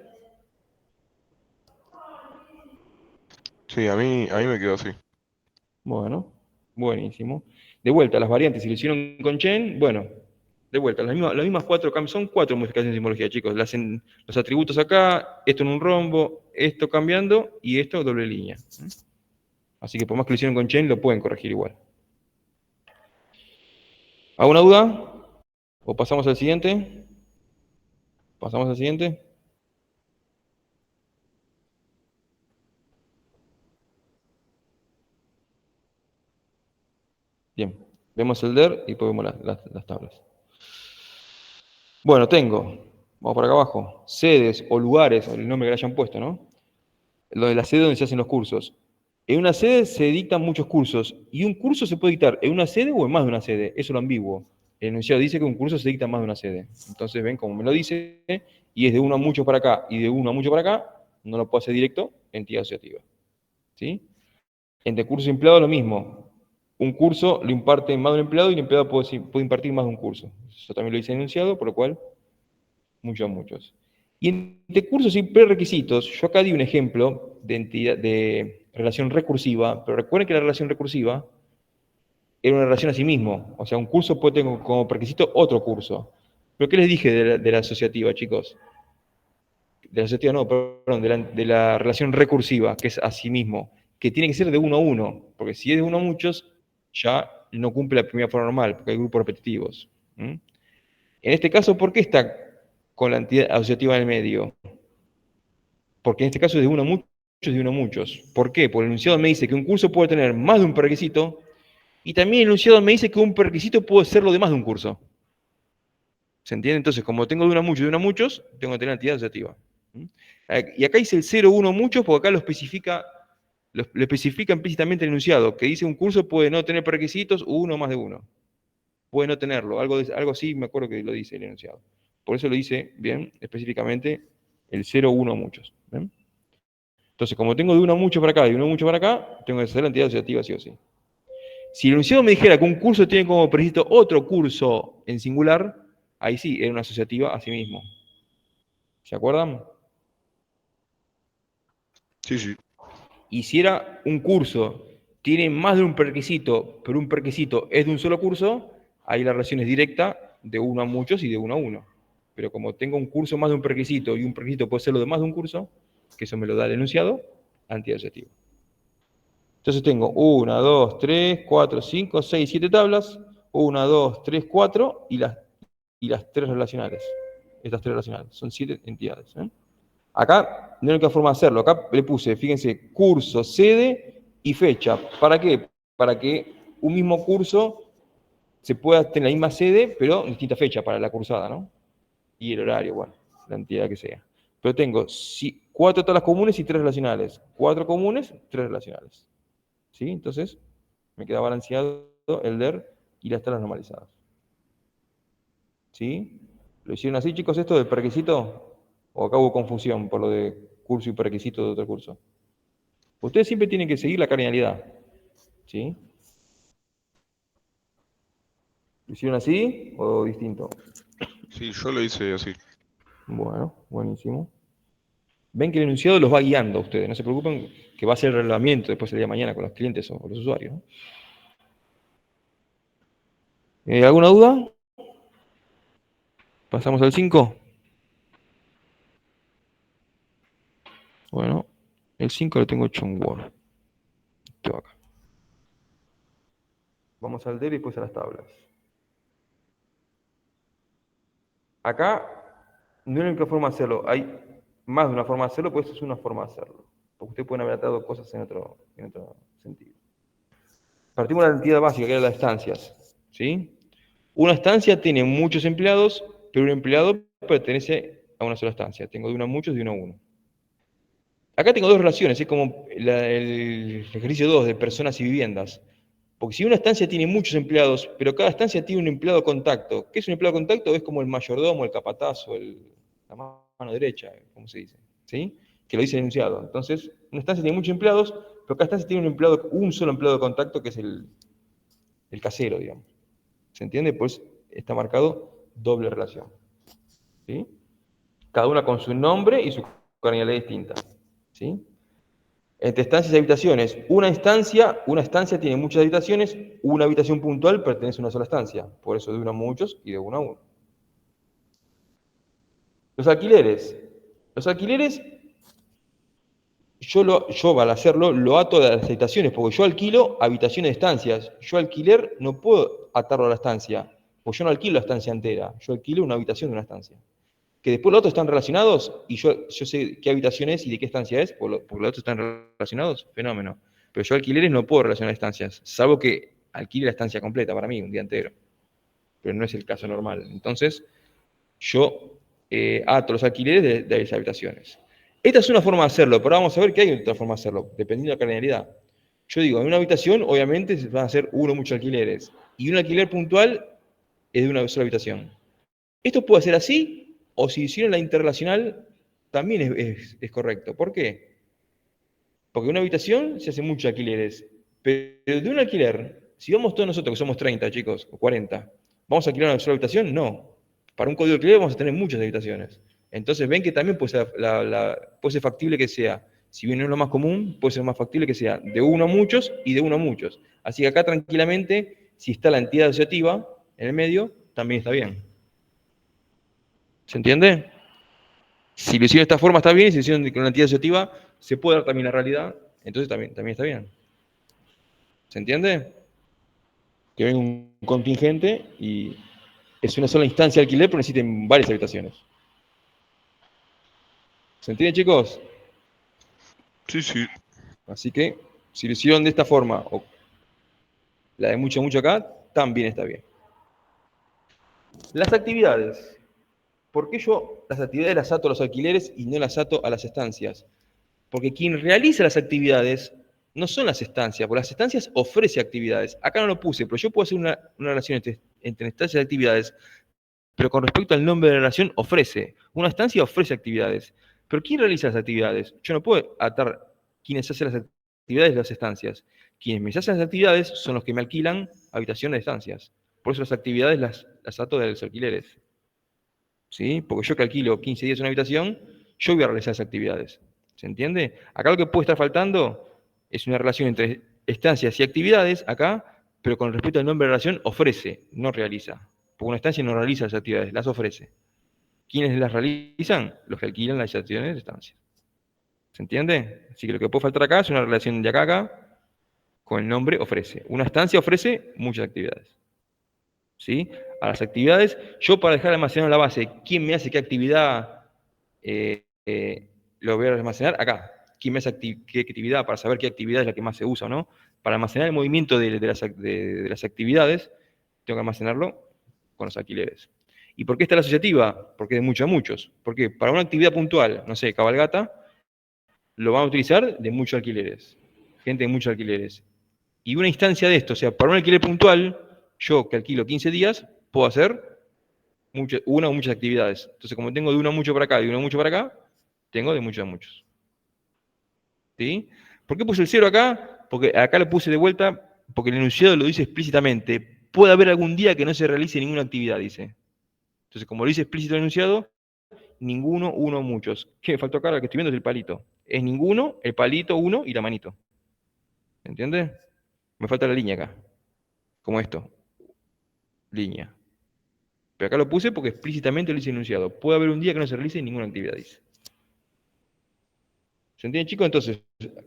Sí, a mí me quedó así. Bueno, buenísimo. De vuelta, las variantes, si lo hicieron con Chen, bueno, de vuelta, las mismas cuatro, son 4 modificaciones de simbología, chicos. Los atributos acá, esto en un rombo, esto cambiando y esto doble línea. Así que por más que lo hicieron con Chen, lo pueden corregir igual. ¿Alguna duda? ¿O pasamos al siguiente? ¿Pasamos al siguiente? Bien, vemos el DER y después vemos las tablas. Bueno, vamos por acá abajo, sedes o lugares, o el nombre que le hayan puesto, ¿no? Lo de la sede donde se hacen los cursos. En una sede se dictan muchos cursos, y un curso se puede dictar en una sede o en más de una sede. Eso es lo ambiguo. El enunciado dice que un curso se dicta en más de una sede. Entonces, ven como me lo dice, y es de uno a muchos para acá y de uno a mucho para acá, no lo puedo hacer directo, entidad asociativa. ¿Sí? Entre curso y empleado lo mismo. Un curso lo imparte más de un empleado y el empleado puede impartir más de un curso. Eso también lo dice el enunciado, por lo cual, muchos a muchos. Y entre cursos y prerequisitos, yo acá di un ejemplo de entidad de relación recursiva, pero recuerden que la relación recursiva era una relación a sí mismo. O sea, un curso puede tener como prerequisito otro curso. ¿Pero qué les dije de la asociativa, chicos? De la asociativa no, perdón, de la relación recursiva, que es a sí mismo, que tiene que ser de uno a uno, porque si es de uno a muchos, ya no cumple la primera forma normal, porque hay grupos repetitivos. ¿Mm? En este caso, ¿por qué está con la entidad asociativa en el medio? Porque en este caso es de uno a muchos y de uno a muchos. ¿Por qué? Porque el enunciado me dice que un curso puede tener más de un prerequisito, y también el enunciado me dice que un prerequisito puede ser lo de más de un curso. ¿Se entiende? Entonces, como tengo de uno a muchos y de uno a muchos, tengo que tener entidad asociativa. ¿Mm? Y acá dice el 0, 1, muchos, porque acá lo especifica implícitamente el enunciado, que dice un curso puede no tener prerequisitos, uno o más de uno. Puede no tenerlo, algo así me acuerdo que lo dice el enunciado. Por eso lo dice bien específicamente el 0, 1, muchos. ¿Ven? Entonces, como tengo de uno a mucho para acá y de uno a mucho para acá, tengo que hacer la entidad asociativa sí o sí. Si el enunciado me dijera que un curso tiene como prerequisito otro curso en singular, ahí sí, era una asociativa a sí mismo. ¿Se acuerdan? Sí, sí. Y si era un curso, tiene más de un prerequisito, pero un prerequisito es de un solo curso, ahí la relación es directa de uno a muchos y de uno a uno. Pero como tengo un curso más de un prerequisito y un prerequisito puede ser lo de más de un curso, que eso me lo da el enunciado, entidad asociativa. Entonces tengo 1, 2, 3, 4, 5, 6, 7 tablas, 1, 2, 3, 4 y las tres relacionales. Estas tres relacionales, son 7 entidades. Acá no hay única forma de hacerlo. Acá le puse, fíjense, curso, sede y fecha. ¿Para qué? Para que un mismo curso se pueda tener la misma sede, pero en distinta fecha para la cursada, ¿no? Y el horario, bueno, la entidad que sea. Pero tengo 4 tablas comunes y 3 relacionales. 4 comunes, 3 relacionales. ¿Sí? Entonces, me queda balanceado el DER y las tablas normalizadas. ¿Sí? ¿Lo hicieron así, chicos, esto del prerequisito? ¿O acá hubo confusión por lo de curso y prerequisito de otro curso? Ustedes siempre tienen que seguir la cardinalidad. ¿Sí? ¿Lo hicieron así o distinto? Sí, yo lo hice así. Bueno, buenísimo. Ven que el enunciado los va guiando a ustedes. No se preocupen que va a ser el reglamento después el día de mañana con los clientes o con los usuarios. ¿No? ¿Alguna duda? ¿Pasamos al 5? Bueno, el 5 lo tengo hecho en Word. Esto acá. Vamos al DER y después a las tablas. Acá no hay una única forma de hacerlo. Hay más de una forma de hacerlo, pues eso es una forma de hacerlo. Porque ustedes pueden haber atado cosas en otro sentido. Partimos de la entidad básica, que era las estancias. ¿Sí? Una estancia tiene muchos empleados, pero un empleado pertenece a una sola estancia. Tengo de uno a muchos y de uno a uno. Acá tengo dos relaciones, es como el ejercicio 2 de personas y viviendas. Porque si una estancia tiene muchos empleados, pero cada estancia tiene un empleado contacto. ¿Qué es un empleado contacto? Es como el mayordomo, el capatazo, la mano derecha, como se dice. ¿Sí? Que lo dice el enunciado. Entonces, una estancia tiene muchos empleados, pero cada estancia tiene un solo empleado de contacto, que es el casero, digamos. ¿Se entiende? Pues está marcado doble relación. ¿Sí? Cada una con su nombre y su cardinalidad distinta. ¿Sí? Entre estancias y habitaciones, una estancia tiene muchas habitaciones, una habitación puntual pertenece a una sola estancia, por eso de uno a muchos y de uno a uno. Los alquileres, yo al hacerlo lo ato a las habitaciones, porque yo alquilo habitaciones de estancias, yo alquiler no puedo atarlo a la estancia, porque yo no alquilo la estancia entera, yo alquilo una habitación de una estancia. Que después los otros están relacionados y yo sé qué habitación es y de qué estancia es, porque los otros están relacionados, fenómeno. Pero yo alquileres no puedo relacionar estancias, salvo que alquile la estancia completa para mí, un día entero. Pero no es el caso normal. Entonces, yo ato los alquileres de las habitaciones. Esta es una forma de hacerlo, pero vamos a ver que hay otra forma de hacerlo, dependiendo de la cardinalidad. Yo digo, en una habitación, obviamente, van a ser uno o muchos alquileres. Y un alquiler puntual es de una sola habitación. Esto puede ser así, o si hicieron la interrelacional, también es correcto. ¿Por qué? Porque en una habitación se hacen muchos alquileres. Pero de un alquiler, si vamos todos nosotros, que somos 30, chicos, o 40, ¿vamos a alquilar una sola habitación? No. Para un código de alquiler vamos a tener muchas habitaciones. Entonces ven que también puede ser, puede ser factible que sea, si bien no es lo más común, puede ser más factible que sea de uno a muchos y de uno a muchos. Así que acá tranquilamente, si está la entidad asociativa en el medio, también está bien. ¿Se entiende? Si lo hicieron de esta forma está bien, y si lo hicieron con una entidad asociativa, se puede dar también la realidad, entonces también está bien. ¿Se entiende? Que venga un contingente y es una sola instancia de alquiler, pero necesiten varias habitaciones. ¿Se entiende, chicos? Sí, sí. Así que, si lo hicieron de esta forma, o la de mucho acá, también está bien. Las actividades. ¿Por qué yo las actividades las ato a los alquileres y no las ato a las estancias? Porque quien realiza las actividades no son las estancias, porque las estancias ofrecen actividades. Acá no lo puse, pero yo puedo hacer una relación entre estancias y actividades, pero con respecto al nombre de la relación, ofrece. Una estancia ofrece actividades. Pero ¿quién realiza las actividades? Yo no puedo atar quienes hacen las actividades de las estancias. Quienes me hacen las actividades son los que me alquilan habitaciones de estancias. Por eso las actividades las ato de los alquileres. ¿Sí? Porque yo que alquilo 15 días una habitación, yo voy a realizar esas actividades. ¿Se entiende? Acá lo que puede estar faltando es una relación entre estancias y actividades, acá, pero con respecto al nombre de relación, ofrece, no realiza. Porque una estancia no realiza las actividades, las ofrece. ¿Quiénes las realizan? Los que alquilan las actividades de estancia. ¿Se entiende? Así que lo que puede faltar acá es una relación de acá a acá con el nombre ofrece. Una estancia ofrece muchas actividades. ¿Sí? A las actividades, yo para dejar almacenado la base, ¿quién me hace qué actividad lo voy a almacenar? Acá. ¿Quién me hace qué actividad para saber qué actividad es la que más se usa o no? Para almacenar el movimiento de las actividades, tengo que almacenarlo con los alquileres. ¿Y por qué está la asociativa? Porque es de muchos a muchos. Porque para una actividad puntual, no sé, cabalgata, lo van a utilizar de muchos alquileres. Gente de muchos alquileres. Y una instancia de esto, o sea, para un alquiler puntual, yo que alquilo 15 días, puedo hacer una o muchas actividades. Entonces, como tengo de uno a mucho para acá y de uno a mucho para acá, tengo de muchos a muchos. ¿Sí? ¿Por qué puse el 0 acá? Porque acá lo puse de vuelta, porque el enunciado lo dice explícitamente. Puede haber algún día que no se realice ninguna actividad, dice. Entonces, como lo dice explícito el enunciado, ninguno, uno, muchos. ¿Qué me faltó acá? Lo que estoy viendo es el palito. Es ninguno, el palito, uno y la manito. ¿Entiendes? Me falta la línea acá. Como esto. Línea. Pero acá lo puse porque explícitamente lo dice enunciado. Puede haber un día que no se realice ninguna actividad, dice. ¿Se entiende, chicos? Entonces,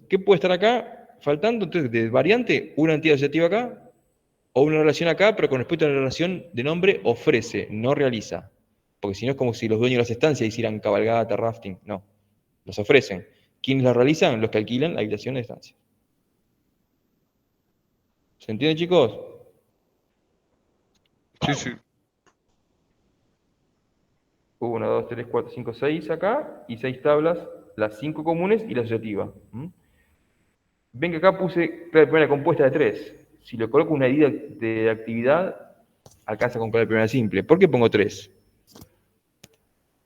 ¿qué puede estar acá? Faltando, entonces, de variante, una entidad asociativa acá, o una relación acá, pero con respecto a la relación de nombre, ofrece, no realiza. Porque si no es como si los dueños de las estancias hicieran cabalgata, rafting. No. Los ofrecen. ¿Quiénes las realizan? Los que alquilan la habitación de estancia. ¿Se entiende, chicos? Sí, sí. 1, 2, 3, 4, 5, 6 acá, y 6 tablas, las 5 comunes y la asociativa. Ven que acá puse clave primera compuesta de 3. Si le coloco una idea de actividad, alcanza con clave primera simple. ¿Por qué pongo 3?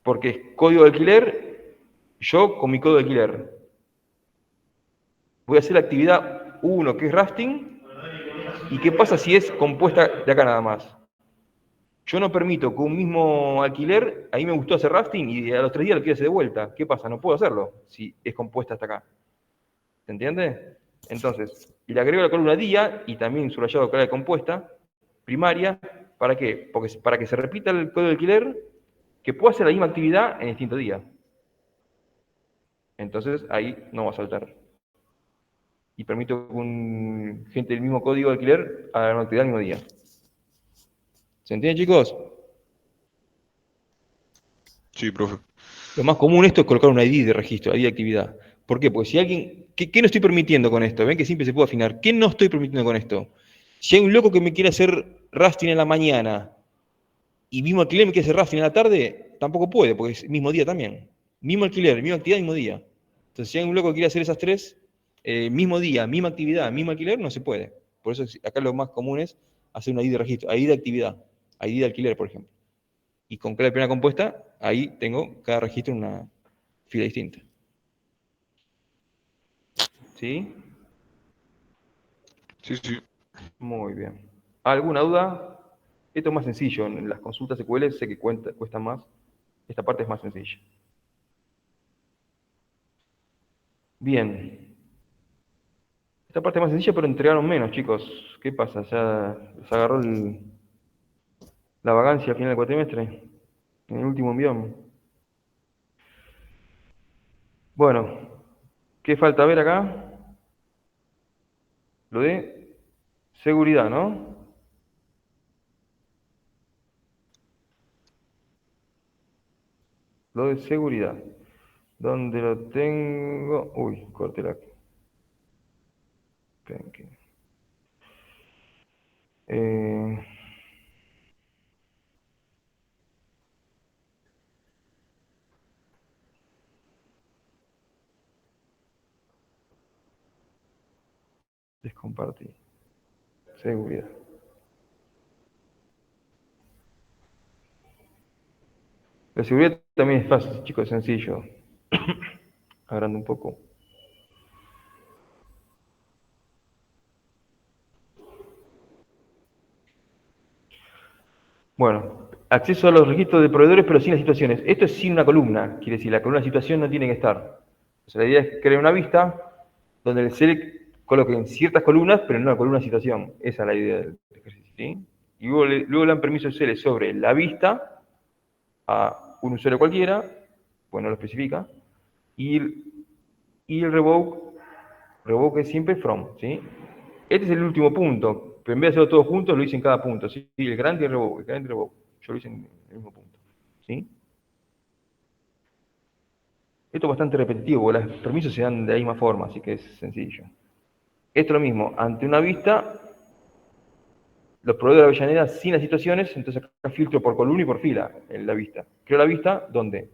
Porque es código de alquiler, yo con mi código de alquiler. Voy a hacer la actividad 1, que es rafting, y qué pasa si es compuesta de acá nada más. Yo no permito con un mismo alquiler, a mí me gustó hacer rafting y a los 3 días lo quiero hacer de vuelta. ¿Qué pasa? No puedo hacerlo si es compuesta hasta acá. ¿Se entiende? Entonces, y le agrego la columna día y también subrayado clave compuesta primaria. ¿Para qué? Porque para que se repita el código de alquiler, que pueda hacer la misma actividad en distinto día. Entonces, ahí no va a saltar. Y permito que gente del mismo código de alquiler haga una actividad el mismo día. ¿Se entiende, chicos? Sí, profe. Lo más común esto es colocar una ID de registro, ID de actividad. ¿Por qué? Porque si alguien... ¿Qué no estoy permitiendo con esto? ¿Ven que siempre se puede afinar? ¿Qué no estoy permitiendo con esto? Si hay un loco que me quiere hacer rafting en la mañana y mismo alquiler me quiere hacer rafting en la tarde, tampoco puede, porque es mismo día también. Mismo alquiler, misma actividad, mismo día. Entonces, si hay un loco que quiere hacer esas tres, mismo día, misma actividad, mismo alquiler, no se puede. Por eso acá lo más común es hacer una ID de registro, ID de actividad, ID de alquiler, por ejemplo. Y con clave primera compuesta, ahí tengo cada registro en una fila distinta. ¿Sí? Sí, sí. Muy bien. ¿Alguna duda? Esto es más sencillo. En las consultas SQL sé que cuesta más. Esta parte es más sencilla. Bien. Esta parte es más sencilla, pero entregaron menos, chicos. ¿Qué pasa? ¿Ya les agarró la vagancia al final del cuatrimestre? En el último envión. Bueno, ¿qué falta ver acá? Lo de seguridad, ¿no? Lo de seguridad. ¿Dónde lo tengo? Uy, corté la... Esperen que- Eh, descompartí. Seguridad. La seguridad también es fácil, chicos, es sencillo. Agrando un poco. Bueno, acceso a los registros de proveedores, pero sin las situaciones. Esto es sin una columna, quiere decir, la columna de situación no tiene que estar. O sea, la idea es crear una vista donde el select coloque en ciertas columnas, pero no una columna de situación. Esa es la idea del ejercicio, ¿sí? Y luego le dan permiso al select sobre la vista a un usuario cualquiera, pues no lo especifica, y el revoke es siempre from, ¿sí? Este es el último punto, pero en vez de hacerlo todos juntos, lo hice en cada punto, ¿sí? El grande y el revoke, el grande y el revoke. Yo lo hice en el mismo punto, ¿sí? Esto es bastante repetitivo, los permisos se dan de la misma forma, así que es sencillo. Esto es lo mismo, ante una vista, los proveedores de Avellaneda sin las situaciones, entonces acá filtro por columna y por fila en la vista. Creo la vista donde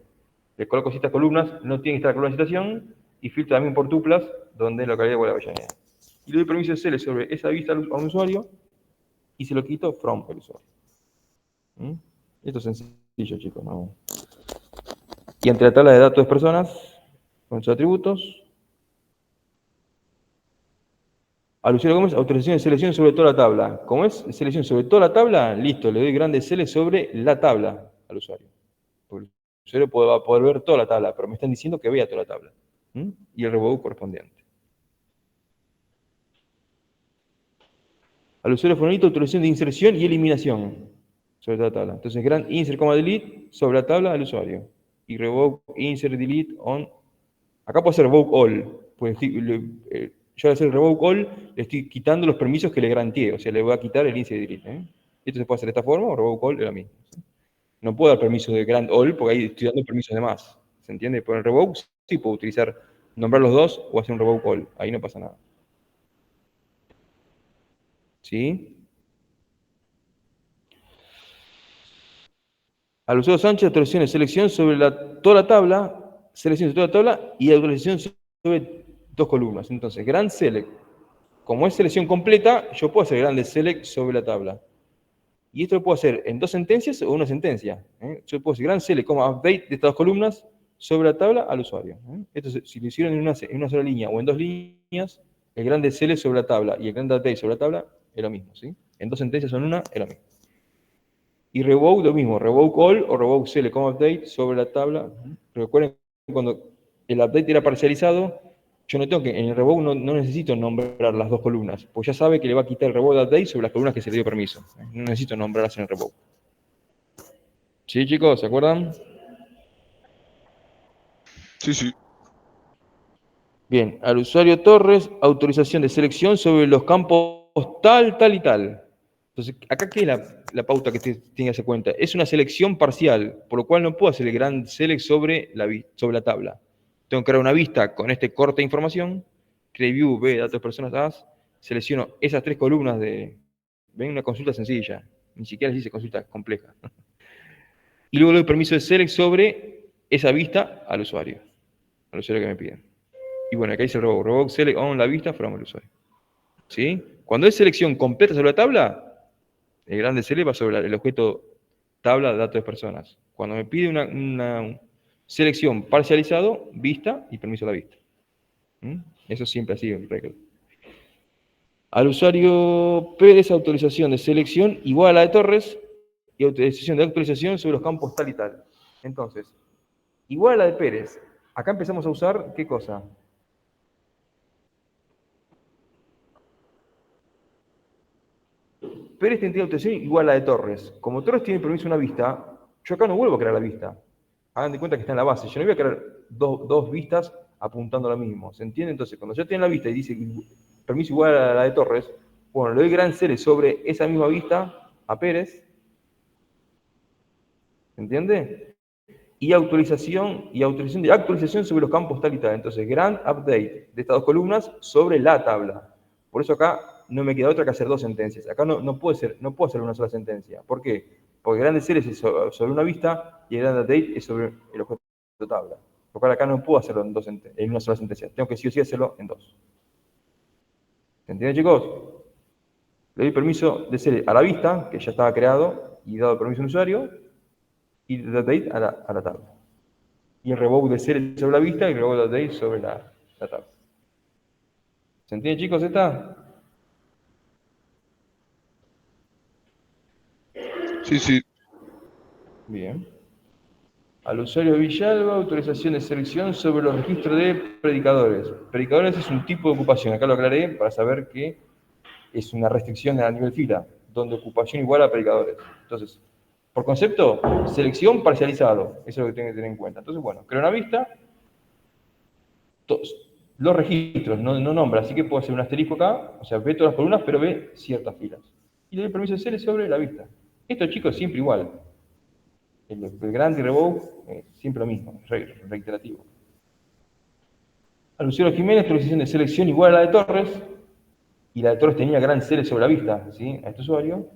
le coloco ciertas columnas, no tiene que estar la columna de situación, y filtro también por tuplas, donde la localidad de Avellaneda. Y le doy permiso de CL sobre esa vista a un usuario, y se lo quito from el usuario. ¿Mm? Esto es sencillo, chicos, ¿no? Y entre la tabla de datos de personas, con sus atributos, al usuario Gómez, autorización de selección sobre toda la tabla. Como es selección sobre toda la tabla, listo, le doy grande CL sobre la tabla al usuario. Porque el usuario va a poder ver toda la tabla, pero me están diciendo que vea toda la tabla. ¿Mm? Y el revoke correspondiente. Al usuario fonolito, autorización de inserción y eliminación sobre toda la tabla. Entonces, gran insert, delete sobre la tabla al usuario. Y revoke, insert, delete on. Acá puedo hacer revoke all. Pues, yo al hacer el revoke all, le estoy quitando los permisos que le granteé. O sea, le voy a quitar el insert y delete. Esto se puede hacer de esta forma o revoke all es lo mismo. ¿Sí? No puedo dar permiso de grant all porque ahí estoy dando permisos de más. ¿Se entiende? Por el revoke sí puedo utilizar, nombrar los dos o hacer un revoke all. Ahí no pasa nada. ¿Sí? Al usuario Sánchez, autorización de selección sobre toda la tabla, selección de toda la tabla y autorización sobre dos columnas. Entonces, grand select, como es selección completa, yo puedo hacer grande select sobre la tabla. Y esto lo puedo hacer en dos sentencias o una sentencia. Yo puedo hacer grand select, como update de estas dos columnas sobre la tabla al usuario. Esto, si lo hicieron en una sola línea o en dos líneas, el grande select sobre la tabla y el grande update sobre la tabla es lo mismo. ¿Sí? En dos sentencias o en una, es lo mismo. Y revoke lo mismo, revoke all o revoke select como update sobre la tabla. Recuerden cuando el update era parcializado, yo no tengo que, en el revoke no necesito nombrar las dos columnas, pues ya sabe que le va a quitar el revoke de update sobre las columnas que se le dio permiso. No necesito nombrarlas en el revoke. ¿Sí, chicos? ¿Se acuerdan? Sí, sí. Bien, al usuario Torres, autorización de selección sobre los campos tal, tal y tal. Entonces, acá qué es la pauta que tiene que hacer cuenta. Es una selección parcial, por lo cual no puedo hacer el gran select sobre la tabla. Tengo que crear una vista con este corte de información, create view, ve, datos de personas, as, selecciono esas tres columnas de... Ven, una consulta sencilla, ni siquiera se dice consulta compleja. Y luego le doy permiso de select sobre esa vista al usuario que me piden. Y bueno, acá dice revoke select on la vista from el usuario. ¿Sí? Cuando es selección completa sobre la tabla, el grande select va sobre el objeto tabla de datos de personas. Cuando me pide una selección parcializado, vista y permiso a la vista. ¿Mm? Eso siempre así en regla. Al usuario Pérez, autorización de selección igual a la de Torres y autorización de actualización sobre los campos tal y tal. Entonces, igual a la de Pérez. Acá empezamos a usar, ¿qué cosa? Pérez tiene autorización igual a la de Torres. Como Torres tiene permiso de una vista, yo acá no vuelvo a crear la vista. Hagan de cuenta que está en la base. Yo no voy a crear dos vistas apuntando a lo mismo. ¿Se entiende? Entonces, cuando ya tiene la vista y dice permiso igual a la de Torres, bueno, le doy gran select sobre esa misma vista a Pérez. ¿Se entiende? Y autorización de actualización sobre los campos tal y tal. Entonces, grant update de estas dos columnas sobre la tabla. Por eso acá no me queda otra que hacer dos sentencias. Acá no puedo hacer una sola sentencia. ¿Por qué? Porque grande select es sobre una vista y el grant update es sobre el objeto de tabla. Por lo cual acá no puedo hacerlo en una sola sentencia. Tengo que sí o sí hacerlo en dos. ¿Se entiende, chicos? Le doy permiso de select a la vista, que ya estaba creado, y dado permiso al usuario, y de update a la tabla. Y el revoke de select sobre la vista y el revoke de update sobre la tabla. ¿Se entiende, chicos, esta? Sí, sí. Bien. Al usuario Villalba, autorización de selección sobre los registros de predicadores. Predicadores es un tipo de ocupación. Acá lo aclaré para saber que es una restricción a nivel fila, donde ocupación igual a predicadores. Entonces, por concepto, selección parcializado. Eso es lo que tienen que tener en cuenta. Entonces, bueno, creo una vista, los registros, no nombra, así que puedo hacer un asterisco acá, o sea, ve todas las columnas, pero ve ciertas filas. Y le doy permiso de select sobre la vista. Esto, chicos, siempre igual. El grant y revoke siempre lo mismo, reiterativo. Al usuario Jiménez, autorización de selección igual a la de Torres, y la de Torres tenía gran select sobre la vista, ¿sí? A este usuario,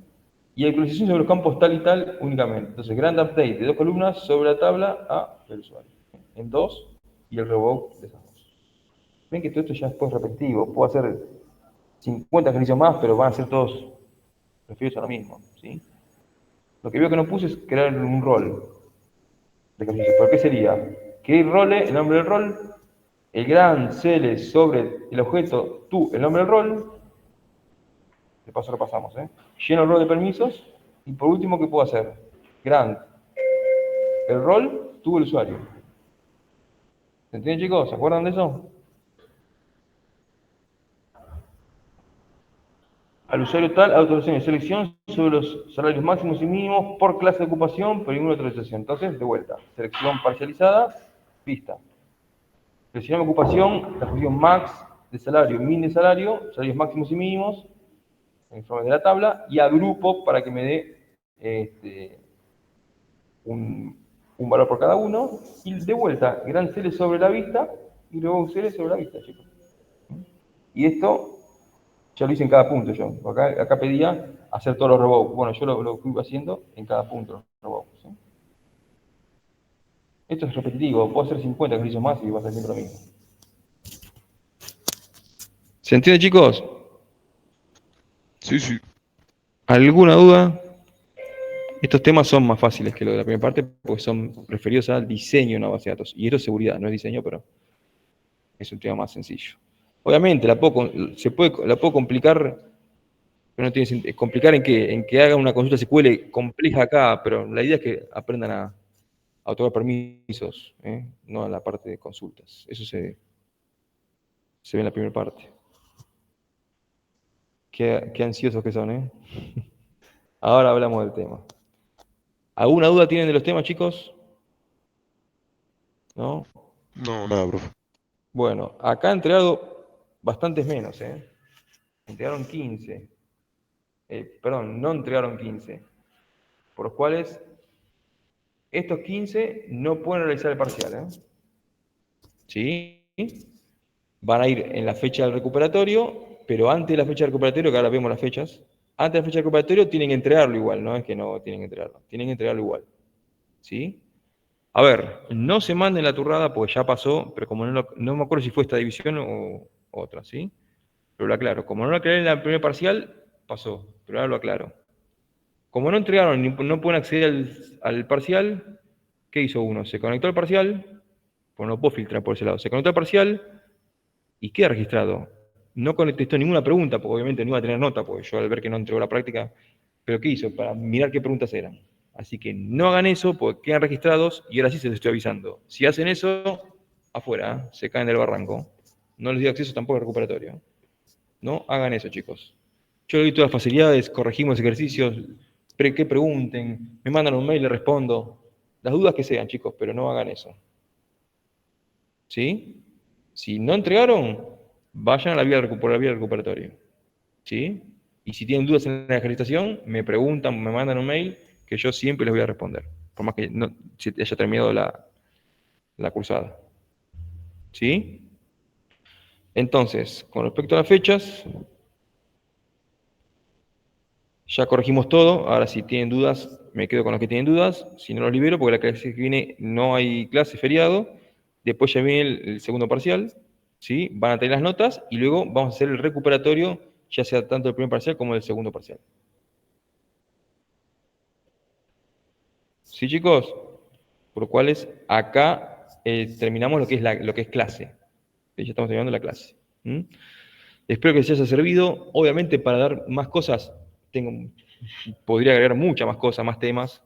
y actualización sobre los campos tal y tal únicamente. Entonces, grant update de dos columnas sobre la tabla a el usuario. En dos, y el revoke de esas dos. Ven que todo esto ya es después repetitivo. Puedo hacer 50 ejercicios más, pero van a ser todos referidos a lo mismo, ¿sí? Lo que veo que no puse es crear un rol de ejercicio. ¿Por qué sería? Que el role, el nombre del rol, el gran select sobre el objeto tú, el nombre del rol, de paso lo pasamos, lleno el rol de permisos, y por último, ¿qué puedo hacer? Grant el rol, tú, el usuario. ¿Se entienden, chicos? ¿Se acuerdan de eso? Al usuario tal, autorización y selección sobre los salarios máximos y mínimos por clase de ocupación, pero ninguna autorización. Entonces, de vuelta, selección parcializada, vista. Seleccionamos ocupación, la función max de salario, min de salario, salarios máximos y mínimos, en forma de la tabla, y agrupo para que me dé un valor por cada uno, y de vuelta, gran select sobre la vista, y luego un select sobre la vista, chicos. Y esto ya lo hice en cada punto yo. Acá pedía hacer todos los revokes. Bueno, yo lo fui haciendo en cada punto los revokes, ¿sí? Esto es repetitivo. Puedo hacer 50 ejercicios más y va a ser siempre lo mismo. ¿Se entiende, chicos? Sí, sí. ¿Alguna duda? Estos temas son más fáciles que lo de la primera parte porque son referidos al diseño de una base de datos. Y esto es seguridad, no es diseño, pero es un tema más sencillo. Obviamente, la puedo complicar, pero no tiene sentido. ¿Complicar en qué? En que haga una consulta SQL compleja acá, pero la idea es que aprendan a otorgar permisos, no a la parte de consultas. Eso se ve en la primera parte. Qué ansiosos que son, ¿eh? Ahora hablamos del tema. ¿Alguna duda tienen de los temas, chicos? ¿No? No, nada, profe. Bueno, acá han entregado bastantes menos, ¿eh? Entregaron 15. Perdón, no entregaron 15. Por los cuales estos 15 no pueden realizar el parcial, ¿eh? ¿Sí? Van a ir en la fecha del recuperatorio, pero antes de la fecha del recuperatorio, que ahora vemos las fechas, antes de la fecha del recuperatorio tienen que entregarlo igual, no es que no tienen que entregarlo, tienen que entregarlo igual. ¿Sí? A ver, no se manden la turrada porque ya pasó, pero como no me acuerdo si fue esta división o otra, ¿sí? Pero lo aclaro. Como no lo aclaré en la primera parcial, pasó, pero ahora lo aclaro. Como no entregaron ni no pueden acceder al parcial, ¿qué hizo uno? Se conectó al parcial, pues no puedo filtrar por ese lado. Se conectó al parcial y queda registrado. No contestó ninguna pregunta, porque obviamente no iba a tener nota, porque yo al ver que no entregó la práctica, pero ¿qué hizo? Para mirar qué preguntas eran. Así que no hagan eso, porque quedan registrados y ahora sí se les estoy avisando. Si hacen eso, afuera, se caen del barranco. No les dio acceso tampoco al recuperatorio. No hagan eso, chicos. Yo le doy todas las facilidades, corregimos ejercicios, que pregunten, me mandan un mail, le respondo. Las dudas que sean, chicos, pero no hagan eso. ¿Sí? Si no entregaron, vayan a la vía por la vía del recuperatorio. ¿Sí? Y si tienen dudas en la ejercitación, me preguntan, me mandan un mail, que yo siempre les voy a responder, por más que no se haya terminado la cursada. ¿Sí? Entonces, con respecto a las fechas, ya corregimos todo. Ahora, si tienen dudas, me quedo con los que tienen dudas. Si no, los libero, porque la clase que viene no hay clase, feriado. Después ya viene el segundo parcial. ¿Sí? Van a tener las notas y luego vamos a hacer el recuperatorio, ya sea tanto del primer parcial como del segundo parcial. ¿Sí, chicos? Por lo cual acá terminamos lo que es clase. Ya estamos terminando la clase. ¿Mm? Espero que les haya servido. Obviamente, para dar más cosas, podría agregar muchas más cosas, más temas,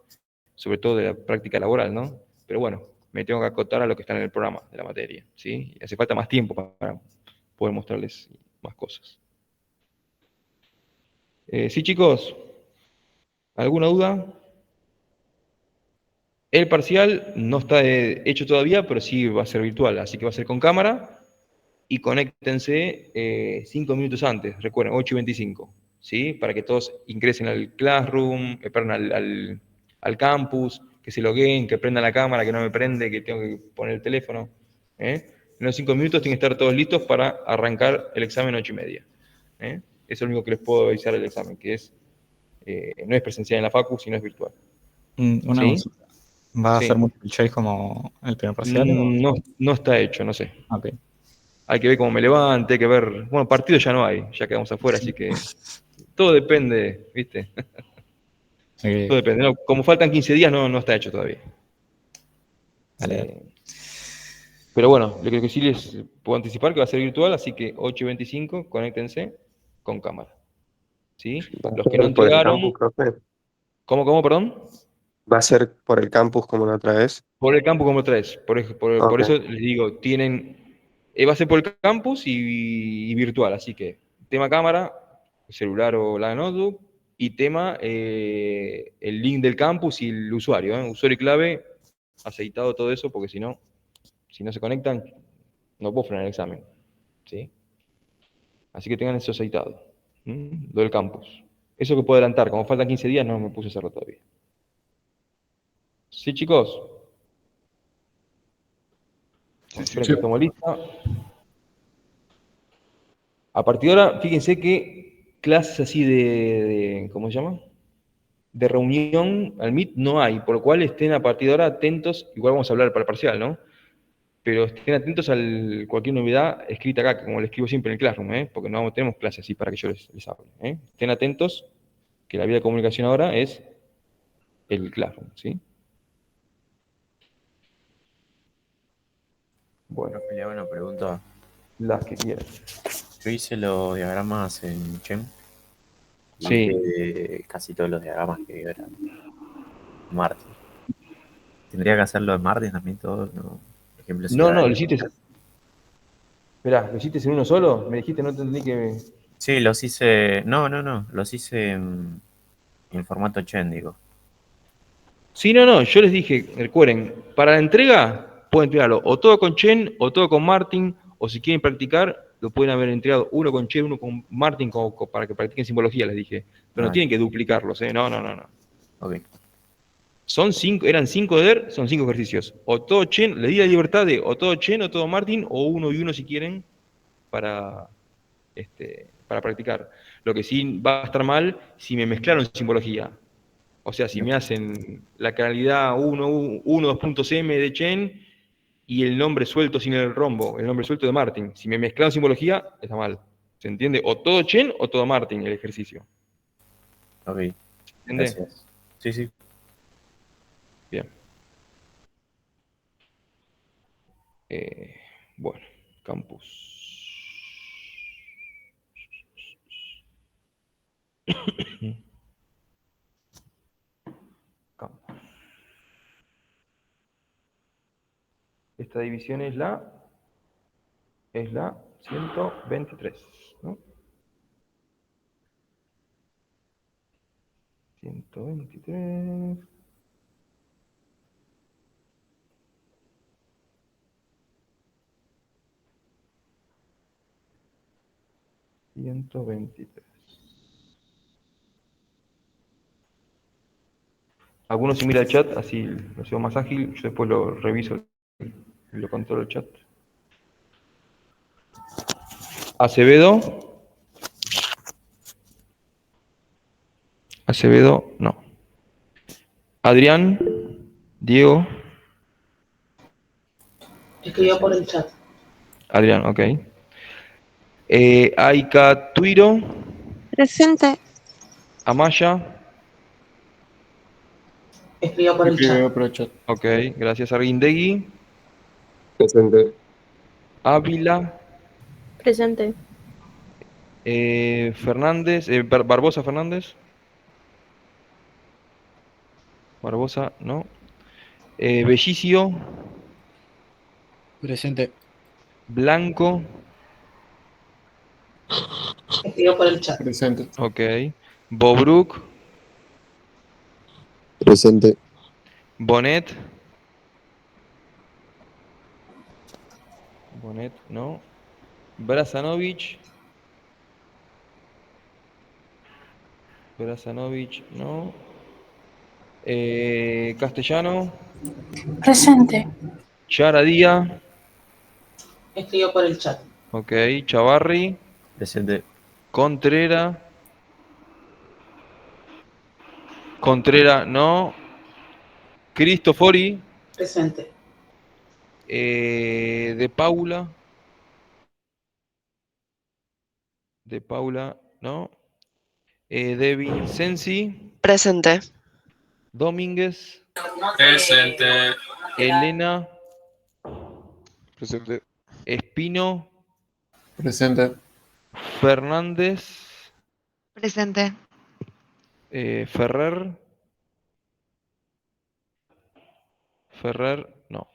sobre todo de la práctica laboral, ¿no? Pero bueno, me tengo que acotar a lo que está en el programa de la materia, ¿sí? Y hace falta más tiempo para poder mostrarles más cosas. ¿Sí, chicos? ¿Alguna duda? El parcial no está hecho todavía, pero sí va a ser virtual, así que va a ser con cámara y conéctense 5 minutos antes, recuerden, 8:25, ¿sí? Para que todos ingresen al Classroom, perdón, al campus, que se logueen, que prendan la cámara, que no me prende, que tengo que poner el teléfono. ¿Eh? En los 5 minutos tienen que estar todos listos para arrancar el examen 8:30. ¿Eh? Eso es lo único que les puedo avisar del examen, que no es presencial en la facu, sino es virtual. Una ¿Sí? consulta. ¿Va a Sí. ser multiple choice como el primer parcial? No está hecho, no sé. Ok. Hay que ver cómo me levante, hay que ver. Bueno, partido ya no hay, ya quedamos afuera, así que todo depende, ¿viste? Todo depende. No, como faltan 15 días, no está hecho todavía. Dale. Pero bueno, lo que sí les puedo anticipar que va a ser virtual, así que 8:25, conéctense con cámara. ¿Sí? Va a Los que no ser por el entregaron. campus, profe. ¿Cómo, perdón? Va a ser por el campus como la otra vez. Por el campus como traes. Por Ok. eso les digo, va a ser por el campus y virtual, así que tema cámara, celular o la notebook, y tema el link del campus y el usuario, usuario y clave, aceitado todo eso, porque si no se conectan, no puedo frenar el examen. ¿Sí? Así que tengan eso aceitado. Lo del campus. Eso que puedo adelantar, como faltan 15 días, no me puse a hacerlo todavía. ¿Sí, chicos? Esperen que estamos listos. A partir de ahora, fíjense que clases así ¿cómo se llama? De reunión al Meet no hay, por lo cual estén a partir de ahora atentos, igual vamos a hablar para el parcial, ¿no? Pero estén atentos a cualquier novedad escrita acá, como le escribo siempre en el Classroom, porque no tenemos clases así para que yo les hable. Estén atentos, que la vía de comunicación ahora es el Classroom, ¿sí? Bueno, Le hago una pregunta. las que quieran. Yo hice los diagramas en Chem. Y Sí. casi todos los diagramas que eran Martin. ¿Tendría que hacerlo de Martin también todos? ¿No? Por ejemplo, si No, era lo hiciste. Esperá, ¿lo hiciste en uno solo? Me dijiste, no entendí que. Sí, los hice. No. Los hice en formato Chem, digo. Sí, no. Yo les dije, recuerden, para la entrega pueden entregarlo o todo con Chen o todo con Martin, o si quieren practicar, lo pueden haber entregado uno con Chen, uno con Martin, para que practiquen simbología, les dije. Pero no tienen que duplicarlos, ¿eh? No. Ok. Eran 5 de ER, son 5 ejercicios. O todo Chen, les di la libertad de o todo Chen o todo Martin, o uno y uno si quieren, para practicar. Lo que sí va a estar mal si me mezclaron simbología. O sea, si me hacen la calidad 2.m de Chen y el nombre suelto sin el rombo, el nombre suelto de Martin, si me mezclan simbología, está mal. ¿Se entiende? O todo Chen o todo Martin el ejercicio. Ok, ¿Se entiende? gracias. Sí, sí. Bien. Bueno, campus. Campus. Esta división es la 123, ¿no? 123. Algunos si mira el chat, así lo hago más ágil, yo después lo reviso y lo controlo el chat. Acevedo. Acevedo, no. Adrián. Diego. Escribió por el chat. Adrián, ok. Aika Tuiro. Presente. Amaya. Escribió por el chat. Ok, gracias. Arguindegui. Presente. Ávila. Presente. Fernández. Barbosa Fernández. Barbosa, no. Bellicio. Presente. Blanco. Escribió por el chat. Presente. Ok. Bobruk. Presente. Bonet. Bonet, no. Brazanovich. Brazanovich, no. Castellano. Presente. Charadía. Escribió por el chat. Ok. Chavarri. Presente. Contrera. Contrera, no. Cristofori. Presente. De Paula. De Paula, no. De Vincenzi. Presente. Domínguez. Presente. Elena. Presente. Espino. Presente. Fernández. Presente. Ferrer. Ferrer, no.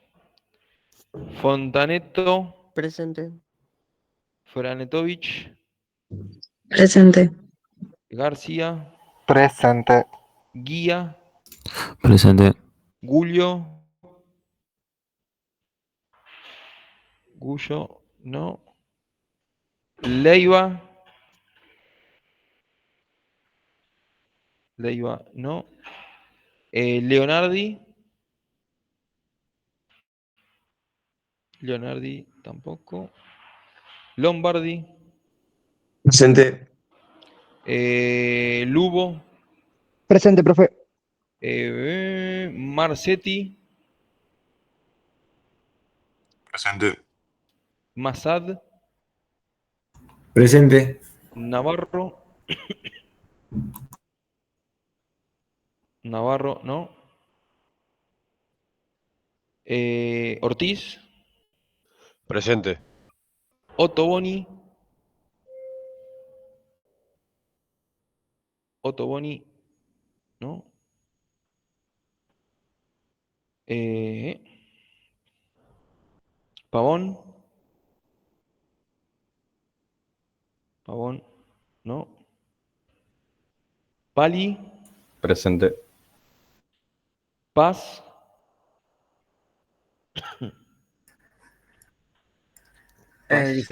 Fontaneto. Presente. Franetovich. Presente. García. Presente. Guía. Presente. Gullo. Gullo, no. Leiva. Leiva, no. Leonardi. Leonardi tampoco. Lombardi. Presente. Lubo. Presente, profe. Marcetti. Presente. Masad. Presente. Navarro. Navarro, no. Ortiz. Presente. Ottoboni. Ottoboni, no. Pavón. Pavón, no. Pali. Presente. Paz. Paz.